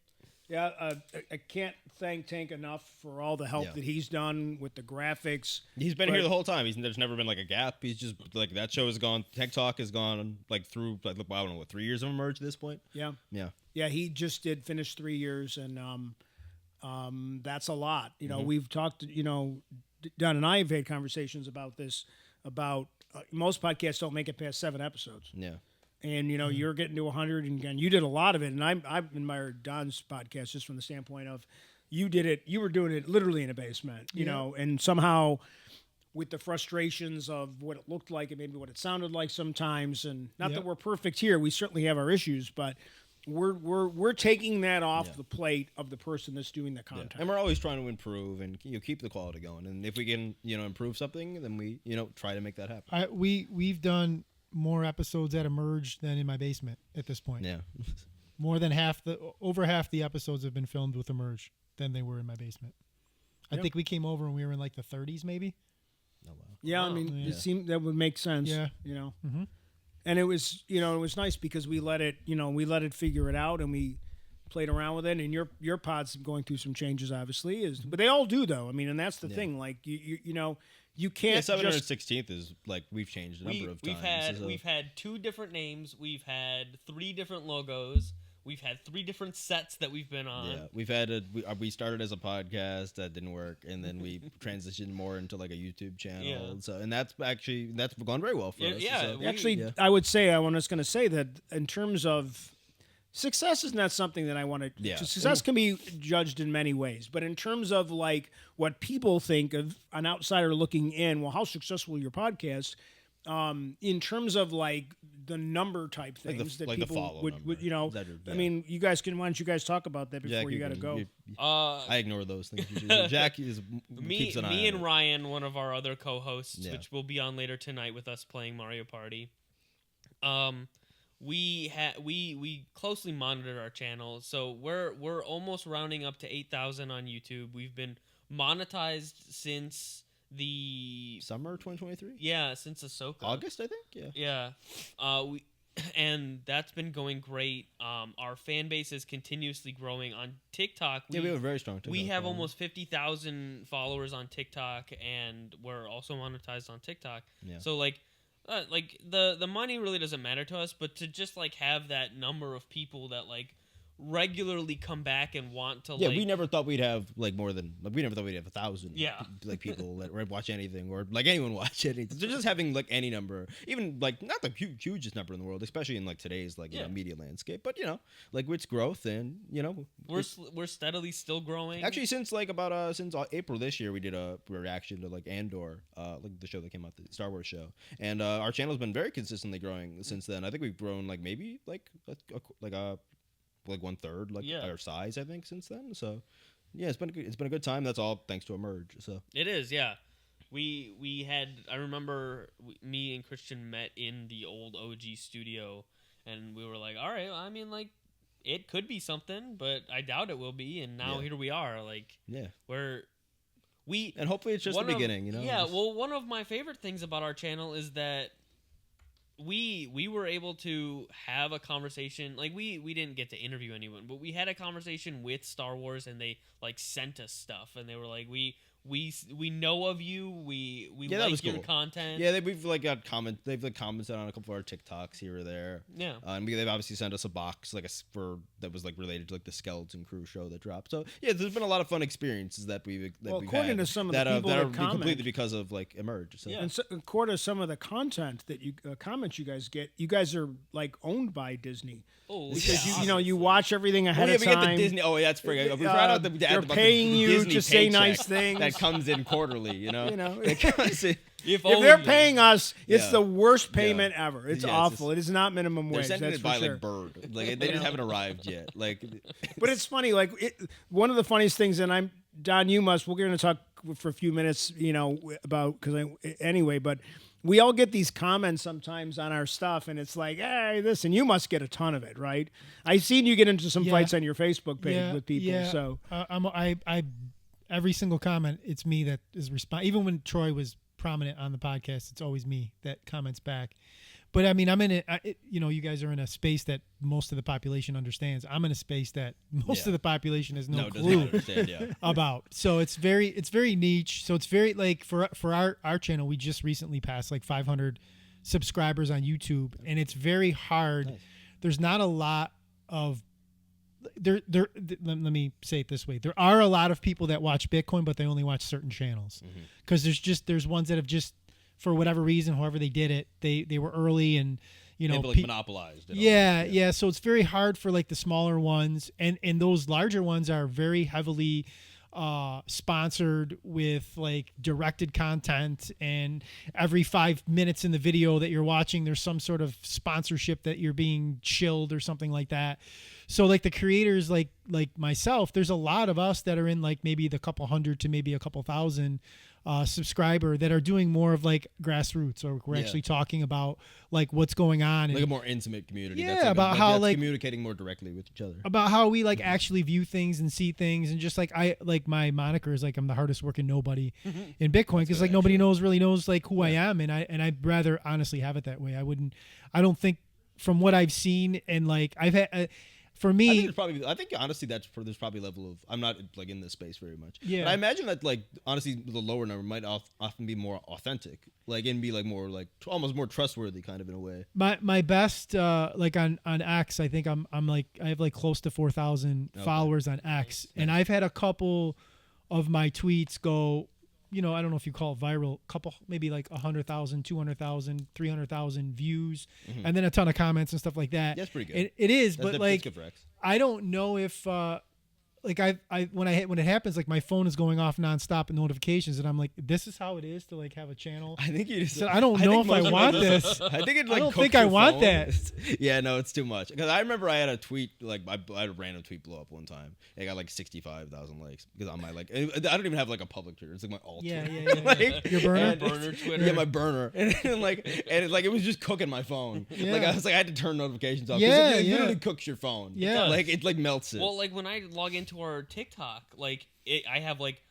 Yeah, I can't thank Tank enough for all the help Yeah. that he's done with the graphics. He's been But- here the whole time. There's never been like a gap. He's just like that show has gone. Tech Talk has gone like through I don't know 3 years of Emerge at this point. Yeah. Yeah. Yeah, he just did finish 3 years, and that's a lot. We've talked. Don and I have had conversations about this. About most podcasts don't make it past 7 episodes, Yeah. and you're getting to 100, and again, you did a lot of it. And I've admired Don's podcast just from the standpoint of you did it. You were doing it literally in a basement, and somehow with the frustrations of what it looked like and maybe what it sounded like sometimes, and not that we're perfect here. We certainly have our issues, but we're taking that off the plate of the person that's doing the content. And we're always trying to improve and keep the quality going. And if we can improve something, then we try to make that happen. We've done more episodes at Emerge than in my basement at this point. Yeah. More than over half the episodes have been filmed with Emerge than they were in my basement. I think we came over and we were in like the 30s maybe. Oh wow. Yeah, I mean, it seemed that would make sense. Yeah. Mm-hmm. And it was, it was nice because we let it figure it out, and we played around with it. And your pod's going through some changes, obviously, but they all do though. I mean, and that's the thing. Like you can't. 716th is like we've changed a number of times. We've had 2 different names. We've had 3 different logos. We've had 3 different sets that we've been on. Yeah, we've had we started as a podcast that didn't work, and then we transitioned more into like a YouTube channel. Yeah. So, and that's gone very well for us. Yeah, So, we- I would say I was going to say that in terms of success is not something that I want to. Yeah. Success can be judged in many ways, but in terms of like what people think of an outsider looking in, well, how successful is your podcast? In terms of like the number type Like things the that people follow would number. Is that your- I yeah. mean, why don't you guys talk about that before you got to go? I ignore those things. Usually. Jack keeps an eye me on and it. Ryan, one of our other co-hosts, Yeah. which will be on later tonight with us playing Mario Party. We closely monitor our channel, so we're almost rounding up to 8,000 on YouTube. We've been monetized since the Summer 2023. since Ahsoka. August, I think. Yeah. And that's been going great. Our fan base is continuously growing on TikTok. We have a very strong TikTok We have following. almost 50,000 followers on TikTok, and we're also monetized on TikTok. Yeah. So like the money really doesn't matter to us, but to just like have that number of people that like regularly come back and want to Yeah, we never thought we'd have like more than we never thought we'd have 1,000. Yeah. like people that watch anything or like anyone watch anything. So just having like any number, even like not the hugest number in the world, especially in like today's like media landscape. But like it's growth, and we're steadily still growing. actually since like about since April this year we did a reaction to like Andor, like the show that came out, the Star Wars show, and our channel's been very consistently growing since then. I think we've grown like maybe like 1/3 like our size, I think, since then. So yeah, it's been a good time. That's all thanks to Emerge. So It is, yeah. We had, I remember me and Christian met in the old OG studio, and we were like, all right, I mean, like, it could be something, but I doubt it will be. And now here we are, like, yeah, and hopefully it's just the beginning, Yeah, well, one of my favorite things about our channel is that we were able to have a conversation. Like we didn't get to interview anyone, but we had a conversation with Star Wars, and they like sent us stuff, and they were like, we know of you. We Yeah, that like was your cool. content. Yeah, we've like got comment. They've like commented on a couple of our TikToks here or there. Yeah. And they've obviously sent us a box that was like related to like the Skeleton Crew show that dropped. So yeah, there's been a lot of fun experiences that we've according had to some of the that people that are that comment, completely because of like Emerge. So. Yeah. and so, according to some of the content that you comments you guys get, you guys are like owned by Disney Oh, because yeah, you obviously. watch everything Oh, ahead yeah, of we get time. the Disney. Oh, yeah, that's pretty. We forgot about the, they're about paying the you Disney to say paycheck nice things. that comes in quarterly. You know. It comes in- If if they're only. paying us, it's Yeah. the worst payment ever. It's Yeah, it's awful. just- It is not minimum They're wage. sending That's it for by sure. like bird. Like they just haven't arrived yet. Like, But it's funny, like one of the funniest things, and I'm Don. You must. We're going to talk for a few minutes, about anyway. But we all get these comments sometimes on our stuff, and it's like, hey, this, and you must get a ton of it, right? I've seen you get into some Yeah. fights on your Facebook page with people. Yeah. So I every single comment, it's me that is respond. Even when Troy was prominent on the podcast, it's always me that comments back. But I mean, I'm in you guys are in a space that most of the population understands. I'm in a space that most Yeah. of the population has no doesn't clue understand. Yeah. about. So it's very niche. So it's very like for our channel, we just recently passed like 500 subscribers on YouTube, and it's very hard. Nice. There's not a lot of let me say it this way. There are a lot of people that watch Bitcoin, but they only watch certain channels because there's ones that have just, for whatever reason, however they did it, they were early and They've like monopolized. It yeah. So it's very hard for like the smaller ones, and those larger ones are very heavily sponsored with like directed content, and every 5 minutes in the video that you're watching, there's some sort of sponsorship that you're being shilled or something like that. So like the creators like myself, there's a lot of us that are in like maybe the couple hundred to maybe a couple thousand subscriber that are doing more of like grassroots, or we're actually talking about like what's going on, like and a more intimate community. Yeah, that's like about how, that's like- communicating more directly with each other. about how we like actually view things and see things, and just like I like my moniker is like I'm the hardest working nobody in Bitcoin, because like nobody really knows like who I am, and I'd rather honestly have it that way. I don't think, from what I've seen, and like I've had for I me, think honestly there's probably a level of, I'm not like in this space very much. Yeah. But I imagine that like honestly the lower number might often be more authentic, like, and be like more like almost more trustworthy kind of in a way. my best like on X, I think I'm like I have like close to 4,000 followers on X, and I've had a couple of my tweets go, I don't know if you call it viral, couple maybe like 100,000, 200,000, 300,000 views, and then a ton of comments and stuff like that. That's pretty good. It is, That's but like good for X. I don't know if like when it happens, like my phone is going off nonstop in notifications, and I'm like, this is how it is to like have a channel. I think you just. So I don't know if I want this. I think it like. I don't cooks think I your want phone. that. Yeah, no, it's too much. Because I remember I had a tweet, like I had a random tweet blow up one time. I got like 65,000 likes because on my like, I don't even have like a public Twitter. It's like my alt. Yeah, Twitter. yeah, yeah, Like, yeah. Your burner? and- Burner Twitter. Yeah, my burner, and it was just cooking my phone. Yeah. Like I was like, I had to turn notifications off. 'cause Yeah, it yeah. literally cooks your phone. Yeah. like it like melts it. Well, like when I log into our TikTok, like I have like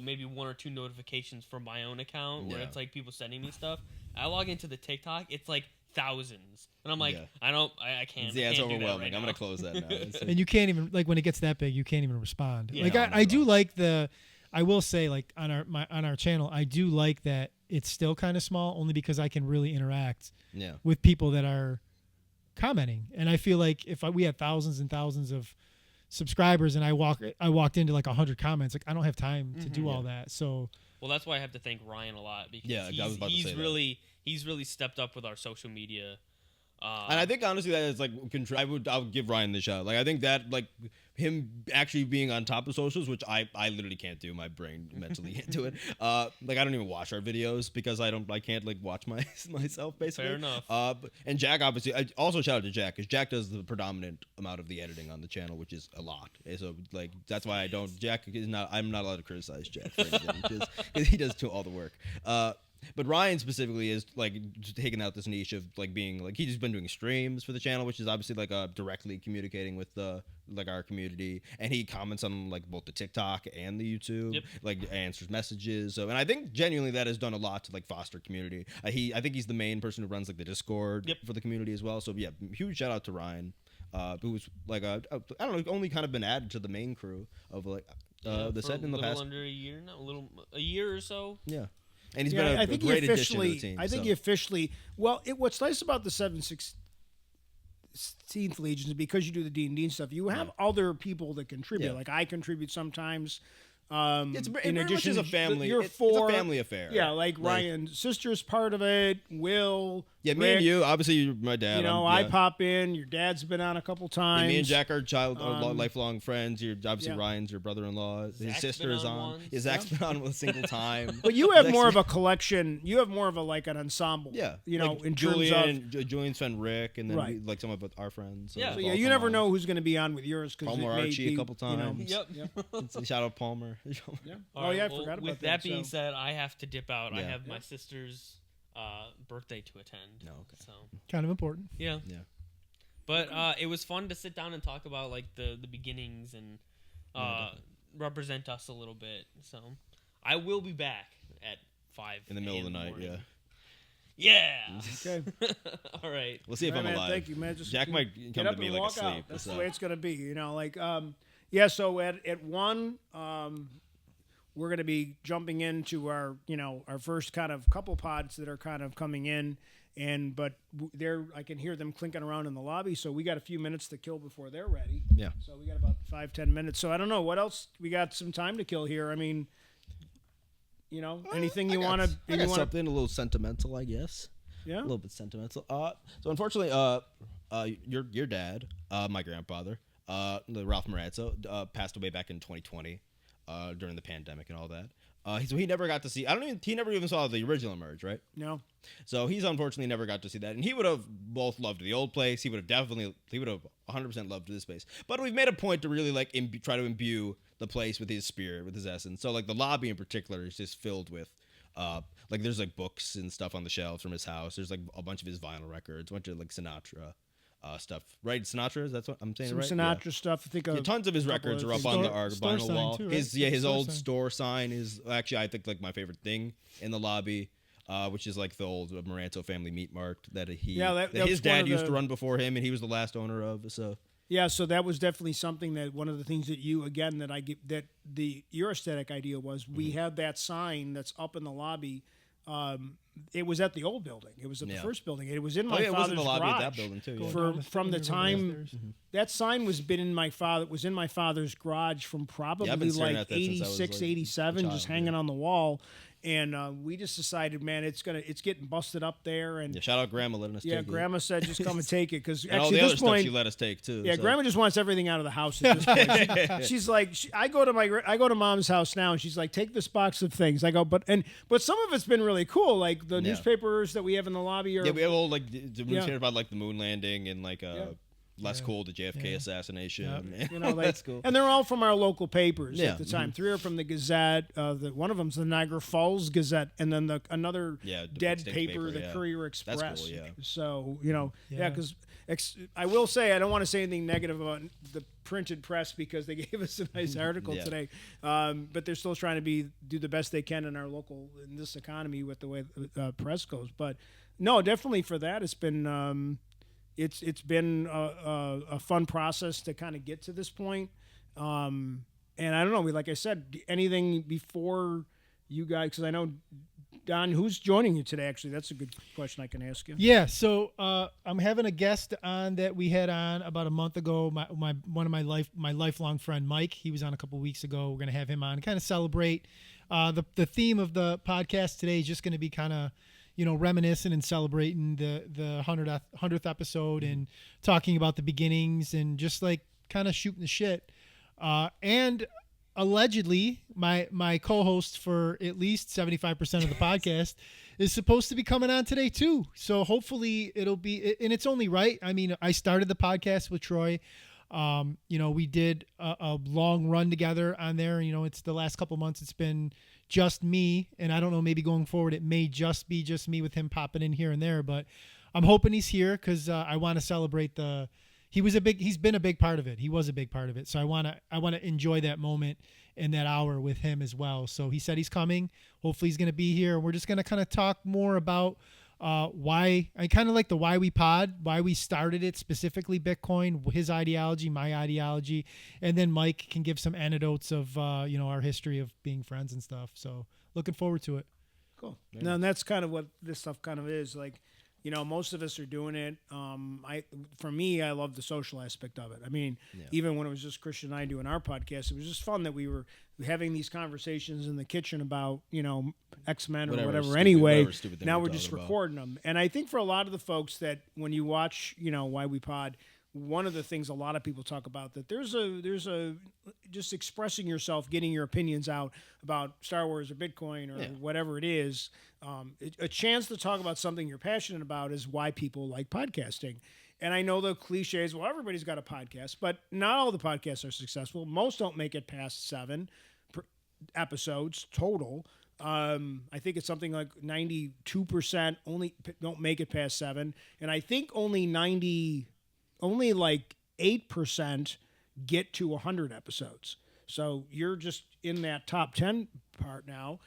maybe 1 or 2 notifications from my own account where Yeah. it's like people sending me stuff. I log into the TikTok, it's like thousands, and I'm like, Yeah. I can't. Yeah, I it's can't do that overwhelming. right I'm now. gonna close that now. It's And you can't even, like, when it gets that big, you can't even respond. Yeah, like no, I not at do all. like I will say, like, on our channel, I do like that it's still kind of small, only because I can really interact yeah. with people that are commenting. And I feel like if we had thousands and thousands of subscribers and I walked into like 100 comments, like I don't have time to do all that. So Well, that's why I have to thank Ryan a lot, because Yeah, I was about to say that. he's really stepped up with our social media. And I think honestly that is like I would give Ryan the shot. Like I think that like him actually being on top of socials, which I literally can't do. My brain mentally can't do it. Like I don't even watch our videos because I can't like watch myself basically. Fair enough. And Jack obviously. I also shout out to Jack because Jack does the predominant amount of the editing on the channel, which is a lot. So like that's why I don't. Jack is not. I'm not allowed to criticize Jack for anything because he does all the work. But Ryan specifically is like taking out this niche of like being like he's been doing streams for the channel, which is obviously like directly communicating with the like our community, and he comments on like both the TikTok and the YouTube. Yep. Like answers messages. So, and I think genuinely that has done a lot to like foster community. I think he's the main person who runs like the Discord Yep. for the community as well. So yeah, huge shout out to Ryan, who's like I don't know, only kind of been added to the main crew of like the for set in the a little past. under a year now, a year or so. Yeah. And he's Yeah, been I a think great he addition to officially. the team. I think so. he officially. Well, what's nice about the 7/16th Legion is because you do the D&D stuff. You have other people that contribute. Yeah. Like I contribute sometimes. It's in very much addition, is a family. You're It's four. a family affair. Yeah, like Ryan's sister's part of it. Will. Yeah, me Rick, and you. Obviously, you're my dad. You know, I I pop in. Your dad's been on a couple times. me and Jack are lifelong friends. You're obviously yeah. Ryan's your brother-in-law. His Zach's sister been is on on. once. Yeah, Zach's been on a single time. But you have Zach's- more of a collection. You have more of a like an ensemble. Yeah, You know, like in Julian, terms of. Julian's friend Rick, and then Right. like some of our friends. Yeah. So they've yeah, all you come never on. know who's going to be on with yours because Palmer Archie a couple times. Yep. Shout out Palmer. Yeah. All Oh right, yeah, I well, forgot about with that. being so. said, I have to dip out. I Yeah. have my sister's birthday to attend. No, okay. So Kind of important. yeah. Yeah. But it was fun to sit down and talk about like the beginnings and represent us a little bit. So I will be back at 5 In the middle of the night. morning. Yeah. Yeah. Okay. All right. We'll see if All I'm right, man, alive. Thank you, man. Just Jack might get come up to me and like walk asleep. out. That's so. the way it's gonna be. You know, like yeah. So at 1, we're gonna be jumping into our our first kind of couple pods that are kind of coming in, but I can hear them clinking around in the lobby. So we got a few minutes to kill before they're ready. Yeah. So we got about 5-10 minutes. So I don't know what else we got some time to kill here. I mean, anything you want to? I got something a little sentimental, I guess. Yeah. A little bit sentimental. So unfortunately, your dad, my grandfather, Ralph Morazzo, passed away back in 2020, during the pandemic and all that. So he never got to see. He never even saw the original Emerge, right? No. So he's unfortunately never got to see that, and he would have both loved the old place. He would have 100% loved this place. But we've made a point to really like try to imbue the place with his spirit, with his essence. So like the lobby in particular is just filled with. Like there's like books and stuff on the shelves from his house. There's like a bunch of his vinyl records, a bunch of like Sinatra stuff. Right, Sinatra? Is that what I'm saying? Some Right? Sinatra stuff. I think Yeah, tons of his couple records of are up things. on the Store vinyl sign wall. too, right? His Store old sign. store sign is actually I think like my favorite thing in the lobby. Which is like the old Moranto family meat mart that that his was one dad of used the- to run before him, and he was the last owner of. So Yeah, so that was definitely something that one of the things that your aesthetic idea was we Mm-hmm. had that sign that's up in the lobby. It was at the old building. It was at the Yeah. first building. It was in my it was father's in the lobby garage. at that building too. Yeah. For from the time that sign was in my father's garage from probably been staring like at that since I was, 86, like, 87, a just child, hanging yeah. on the wall. And we just decided, man, it's getting busted up there. And Yeah, shout out Grandma letting us take it. Grandma said, just come and take it because And all actually the at other this stuff point, she let us take too. yeah, so. Grandma just wants everything out of the house at this point. She's like, I go to Mom's house now, and she's like, take this box of things. I go, but some of it's been really cool, like the newspapers that we have in the lobby. Yeah, we have all like the Yeah. newspaper about like the moon landing and like less cool the JFK Yeah. assassination. That's cool. and they're all from our local papers Yeah, at the time. 3 are from the Gazette. One of them's the Niagara Falls Gazette, and then another Yeah, the dead extinct paper, paper, the yeah. Courier That's Express. cool, yeah. So Yeah. because I will say I don't want to say anything negative about the printed press because they gave us a nice article Yeah. today, but they're still trying to do the best they can in this economy with the way press goes. But no, definitely for that it's been. It's been a fun process to kind of get to this point. And I don't know, like I said, anything before you guys, because I know, Don, who's joining you today, actually? That's a good question I can ask you. Yeah, so I'm having a guest on that we had on about a month ago. One of my lifelong friend Mike. He was on a couple weeks ago. We're gonna have him on, kind of celebrate. The theme of the podcast today is just gonna be kind of reminiscing and celebrating the 100th episode and talking about the beginnings and just like kind of shooting the shit. And allegedly, my co-host for at least 75% of the podcast is supposed to be coming on today too. So hopefully it'll be, and it's only right. I mean, I started the podcast with Troy. We did a long run together on there. It's the last couple months. It's been just me, and I don't know, maybe going forward it may just be me with him popping in here and there, but I'm hoping he's here because I want to celebrate the he's been a big part of it. He was a big part of it. So I want to enjoy that moment and that hour with him as well. So he said he's coming. Hopefully he's going to be here. And we're just going to kind of talk more about why I kind of like the why we pod, why we started it, specifically Bitcoin, his ideology, my ideology. And then Mike can give some anecdotes of, our history of being friends and stuff. So looking forward to it. Cool. No, and that's kind of what this stuff kind of is. Like, most of us are doing it. For me, I love the social aspect of it. I mean, even when it was just Christian and I doing our podcast, it was just fun that we were having these conversations in the kitchen about, X-Men or whatever. Anyway, now we're just recording them. And I think for a lot of the folks that when you watch, Why We Pod, one of the things a lot of people talk about that there's a just expressing yourself, getting your opinions out about Star Wars or Bitcoin or whatever it is. A chance to talk about something you're passionate about is why people like podcasting. And I know the cliche is, well, everybody's got a podcast, but not all the podcasts are successful. Most don't make it past 7 episodes total. I think it's something like 92% only don't make it past 7. And I think only like 8% get to 100 episodes. So you're just in that top 10 part now.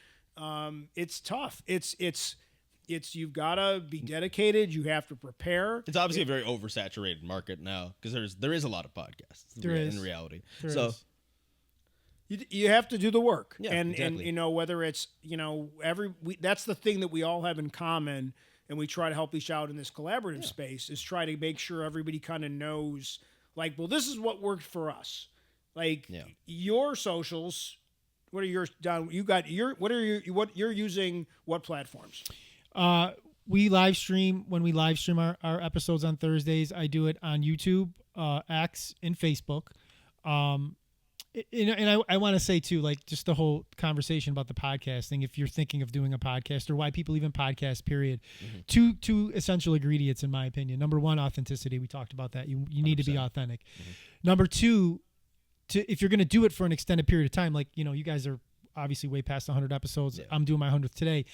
It's tough. It's you've got to be dedicated. You have to prepare. It's obviously a very oversaturated market now because there is a lot of podcasts in reality. There so is. You have to do the work. Yeah, and exactly. whether it's that's the thing that we all have in common. And we try to help each out in this collaborative space is try to make sure everybody kind of knows, like, well, this is what worked for us. Like your socials, what are yours, Don? You got what you're using, what platforms? We live stream our episodes on Thursdays. I do it on YouTube, X, and Facebook. And I want to say too, like just the whole conversation about the podcasting. If you're thinking of doing a podcast or why people even podcast, period, two essential ingredients in my opinion. Number one, authenticity. We talked about that. You need to be authentic. Number two, if you're going to do it for an extended period of time, like you guys are obviously way past 100 episodes. Yeah. I'm doing my 100th today.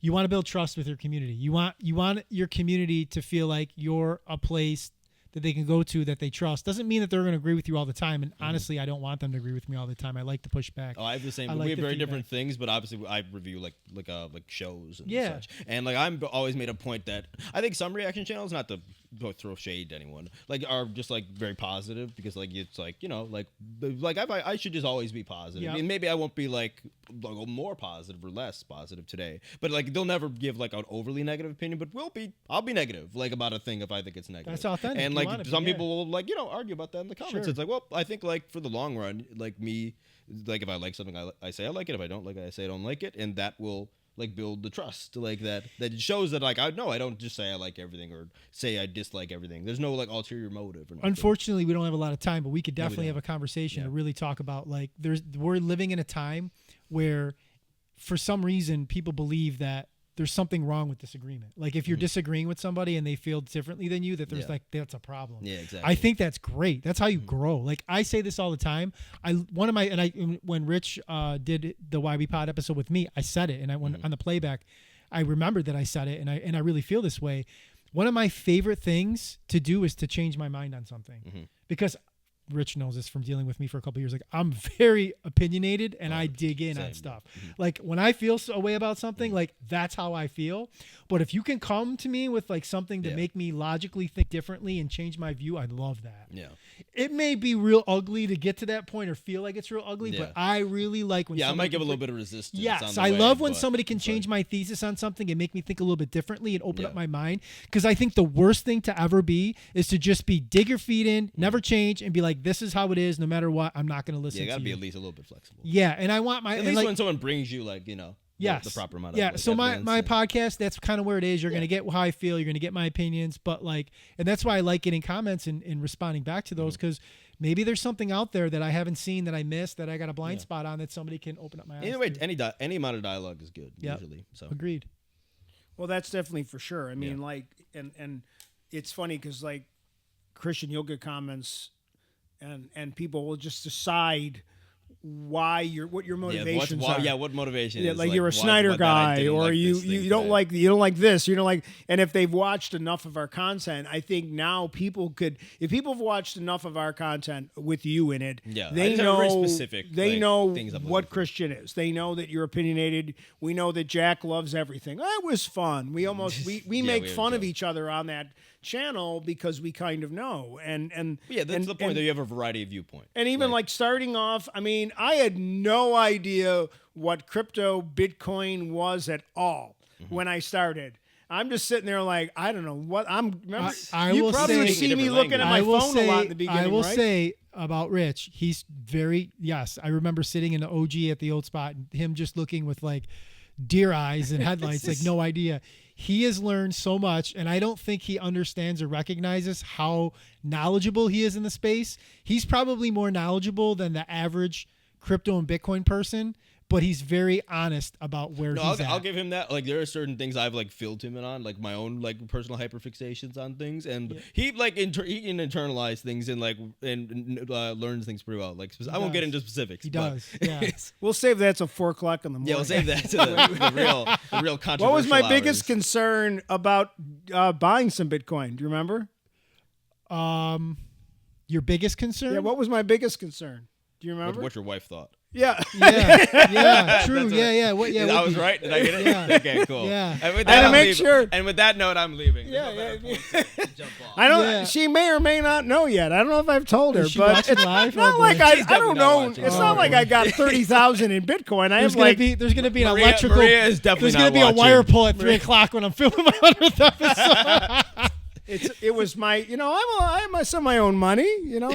You want to build trust with your community. You want your community to feel like you're a place that they can go to that they trust. Doesn't mean that they're going to agree with you all the time. And honestly, I don't want them to agree with me all the time. I like to push back. Oh, I have the same. We have very different things, but obviously I review like shows and such. And like I'm always made a point that I think some reaction channels, not to throw shade to anyone, like are just like very positive because like it's like I should just always be positive. Yep. I mean, maybe I won't be like more positive or less positive today, but like they'll never give like an overly negative opinion. But I'll be negative like about a thing if I think it's negative. That's authentic. And like some people will like argue about that in the comments. Sure. It's like, well, I think like for the long run, like me, like if I like something, I say I like it. If I don't like it, I say I don't like it, and that will like build the trust like that it shows that like I don't just say I like everything or say I dislike everything. There's no like ulterior motive or nothing. Unfortunately, we don't have a lot of time, but we could definitely have a conversation to really talk about like we're living in a time where for some reason people believe that there's something wrong with disagreement. Like if you're disagreeing with somebody and they feel differently than you, that there's like, that's a problem. Yeah, exactly. I think that's great. That's how you grow. Like I say this all the time. When Rich did the YB Pod episode with me, I said it. And I went on the playback, I remembered that I said it. And I really feel this way. One of my favorite things to do is to change my mind on something because Rich knows this from dealing with me for a couple of years. Like I'm very opinionated and I dig in on stuff. Like when I feel a way about something, like that's how I feel. But if you can come to me with like something to make me logically think differently and change my view, I love that. Yeah. It may be real ugly to get to that point or feel like it's real ugly, but I really like when I might give a little bit of resistance. Yes, I love when somebody can change my thesis on something and make me think a little bit differently and open up my mind. Because I think the worst thing to ever be is to just be dig your feet in, never change, and be like, this is how it is, no matter what. I'm not going to listen to you. You got to be at least a little bit flexible. Yeah, and I want my... At least when someone brings you like, yes. the proper amount of like, so my podcast, that's kind of where it is. You're going to get how I feel. You're going to get my opinions. But like, and that's why I like getting comments and responding back to those because maybe there's something out there that I haven't seen that I missed that I got a blind spot on that somebody can open up my eyes Anyway, to. any amount of dialogue is good usually. So Agreed. Well, that's definitely for sure. I mean, like, and it's funny because like Christian, you'll get comments and people will just decide what your motivations are. What motivation Yeah, is. like you're a why- Snyder what that I guy, didn't or like you this thing you don't today. like this, you don't like. And if they've watched enough of our content, I think now people could. If people have watched enough of our content with you in it, Yeah, I they just have very know specific, they like, know things I'm what looking for. Christian is. They know that you're opinionated. We know that Jack loves everything. That was fun. We almost we Yeah, make we have fun of jokes. each other on that channel because we kind of know. And Yeah, that's and, the point. and- That you have a variety of viewpoint. and even like starting off, I mean, I had no idea what crypto Bitcoin was at all when I started. I'm just sitting there like, I don't know what I'm. Remember, I you will probably would say- see me Different looking at my I will phone say, a lot in the beginning. I will right? say about Rich, he's very, yes, I remember sitting in the OG at the old spot and him just looking with like deer eyes and headlights, like no idea. He has learned so much, and I don't think he understands or recognizes how knowledgeable he is in the space. He's probably more knowledgeable than the average crypto and Bitcoin person, but he's very honest about where No, he's I'll at. give him that. Like there are certain things I've like filled him in on, like my own like personal hyperfixations on things, and he like he can internalize things and like and learns things pretty well. Like I won't get does. into specifics. He but- does, yeah. We'll save that till 4 o'clock in the morning. Yeah, we'll save that to the real controversial. What was my biggest hours. concern about buying some Bitcoin? Do you remember? Your biggest concern? Yeah, what was my biggest concern? Do you remember? What your wife thought? Yeah. Yeah, true. That's Yeah. What? Yeah, I what- was right. Did I get it? Yeah. Okay, cool. Yeah. And with I had to I'm make leaving. sure- And with that note, I'm leaving. Yeah, There's no yeah, better point to jump off. I don't. Yeah. She may or may not know yet. I don't know if I've told her, Is she but watching it's live? not Oh, like boy. I. She's I don't definitely not know. watching. It's Oh, not like boy. I got 30,000 in Bitcoin. I There's have gonna like. be an Maria- electrical. Maria is definitely there's gonna not be a watching. wire pull at 3 o'clock when I'm filming my 100th episode. It was my. I must have my own money.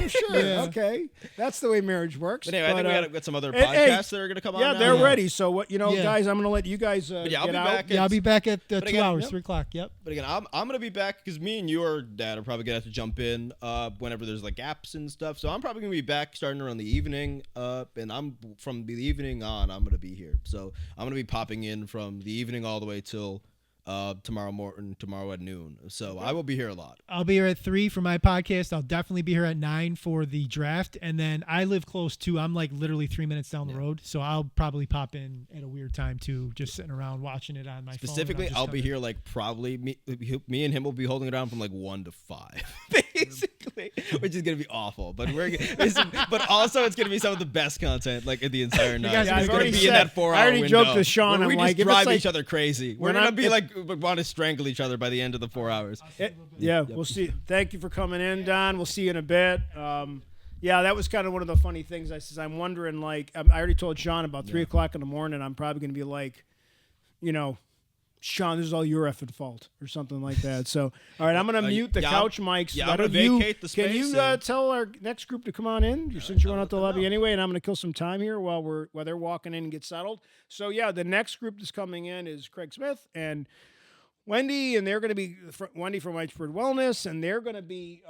Sure. Yeah. Okay. That's the way marriage works. But anyway, I think we But, got some other hey, podcasts that are going to come on. yeah, now. they're Yeah. ready. So what? Yeah. Guys, I'm gonna let you guys yeah, I'll get be out. back. Yeah, I'll be back at 2 again, hours, yep. 3 o'clock. Yep. But again, I'm gonna be back because me and your dad are probably gonna have to jump in whenever there's like gaps and stuff. So I'm probably gonna be back starting around the evening. And I'm from the evening on. I'm gonna be here. So I'm gonna be popping in from the evening all the way till tomorrow at noon. So I will be here a lot. I'll be here at 3 for my podcast. I'll definitely be here at 9 for the draft. And then I live close too. I'm like literally 3 minutes down the road. So I'll probably pop in at a weird time too, just sitting around watching it on my Specifically, phone. I'll be here like probably me and him will be holding it down from like 1 to 5, basically, which is gonna be awful. But but also it's gonna be some of the best content like in the entire night. guys It's I've gonna already be in said- that 4 hour I already window joked with Sean, where I'm we like, just if it's drive like- each other crazy. We're when gonna I'm- be if- like we want to strangle each other by the end of the 4 hours. Yeah, we'll see. Thank you for coming in, Don. We'll see you in a bit. Yeah, that was kind of one of the funny things. I'm wondering, like, I already told Sean about 3 o'clock in the morning. I'm probably going to be like, Sean, this is all your effing fault or something like that. So, all right, I'm going to mute the yeah, couch mics. yeah, I'm Let gonna you- vacate the Can space you and- tell our next group to come on in since you're going out the lobby anyway? And I'm going to kill some time here while they're walking in and get settled. So, yeah, the next group that's coming in is Craig Smith and Wendy, and they're going to be Wendy from Whiteford Wellness, and they're going to be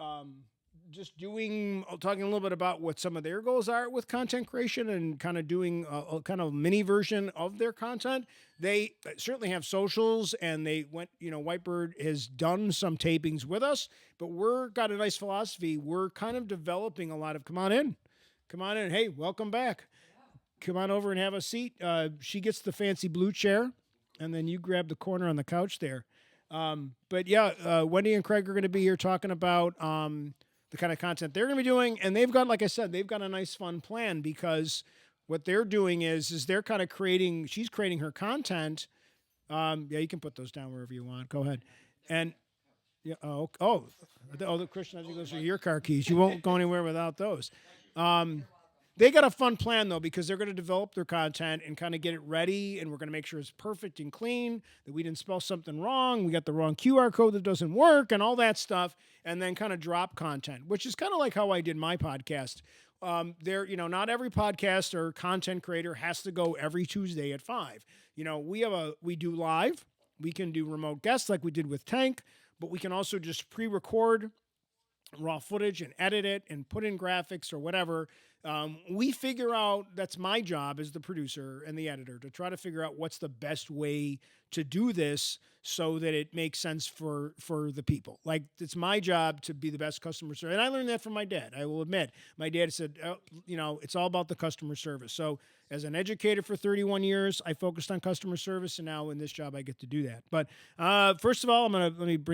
just talking a little bit about what some of their goals are with content creation and kind of doing a kind of mini version of their content. They certainly have socials, and they went, Whitebird has done some tapings with us, but we're got a nice philosophy. We're kind of developing a lot of, come on in. Hey, welcome back. Come on over and have a seat. She gets the fancy blue chair, and then you grab the corner on the couch there. But yeah, Wendy and Craig are going to be here talking about the kind of content they're going to be doing. And they've got, like I said, they've got a nice fun plan because what they're doing is they're kind of she's creating her content. Yeah, you can put those down wherever you want. Go ahead. And yeah, the Christian, I think those are your car keys. You won't go anywhere without those. They got a fun plan, though, because they're going to develop their content and kind of get it ready, and we're going to make sure it's perfect and clean, that we didn't spell something wrong, we got the wrong QR code that doesn't work, and all that stuff, and then kind of drop content, which is kind of like how I did my podcast. Not every podcast or content creator has to go every Tuesday at 5. We do live. We can do remote guests like we did with Tank, but we can also just pre-record raw footage and edit it and put in graphics or whatever We figure out, that's my job as the producer and the editor, to try to figure out what's the best way to do this so that it makes sense for the people. Like, it's my job to be the best customer service. And I learned that from my dad. I will admit, my dad said, it's all about the customer service. So as an educator for 31 years, I focused on customer service, and now in this job I get to do that. But first of all, let me bring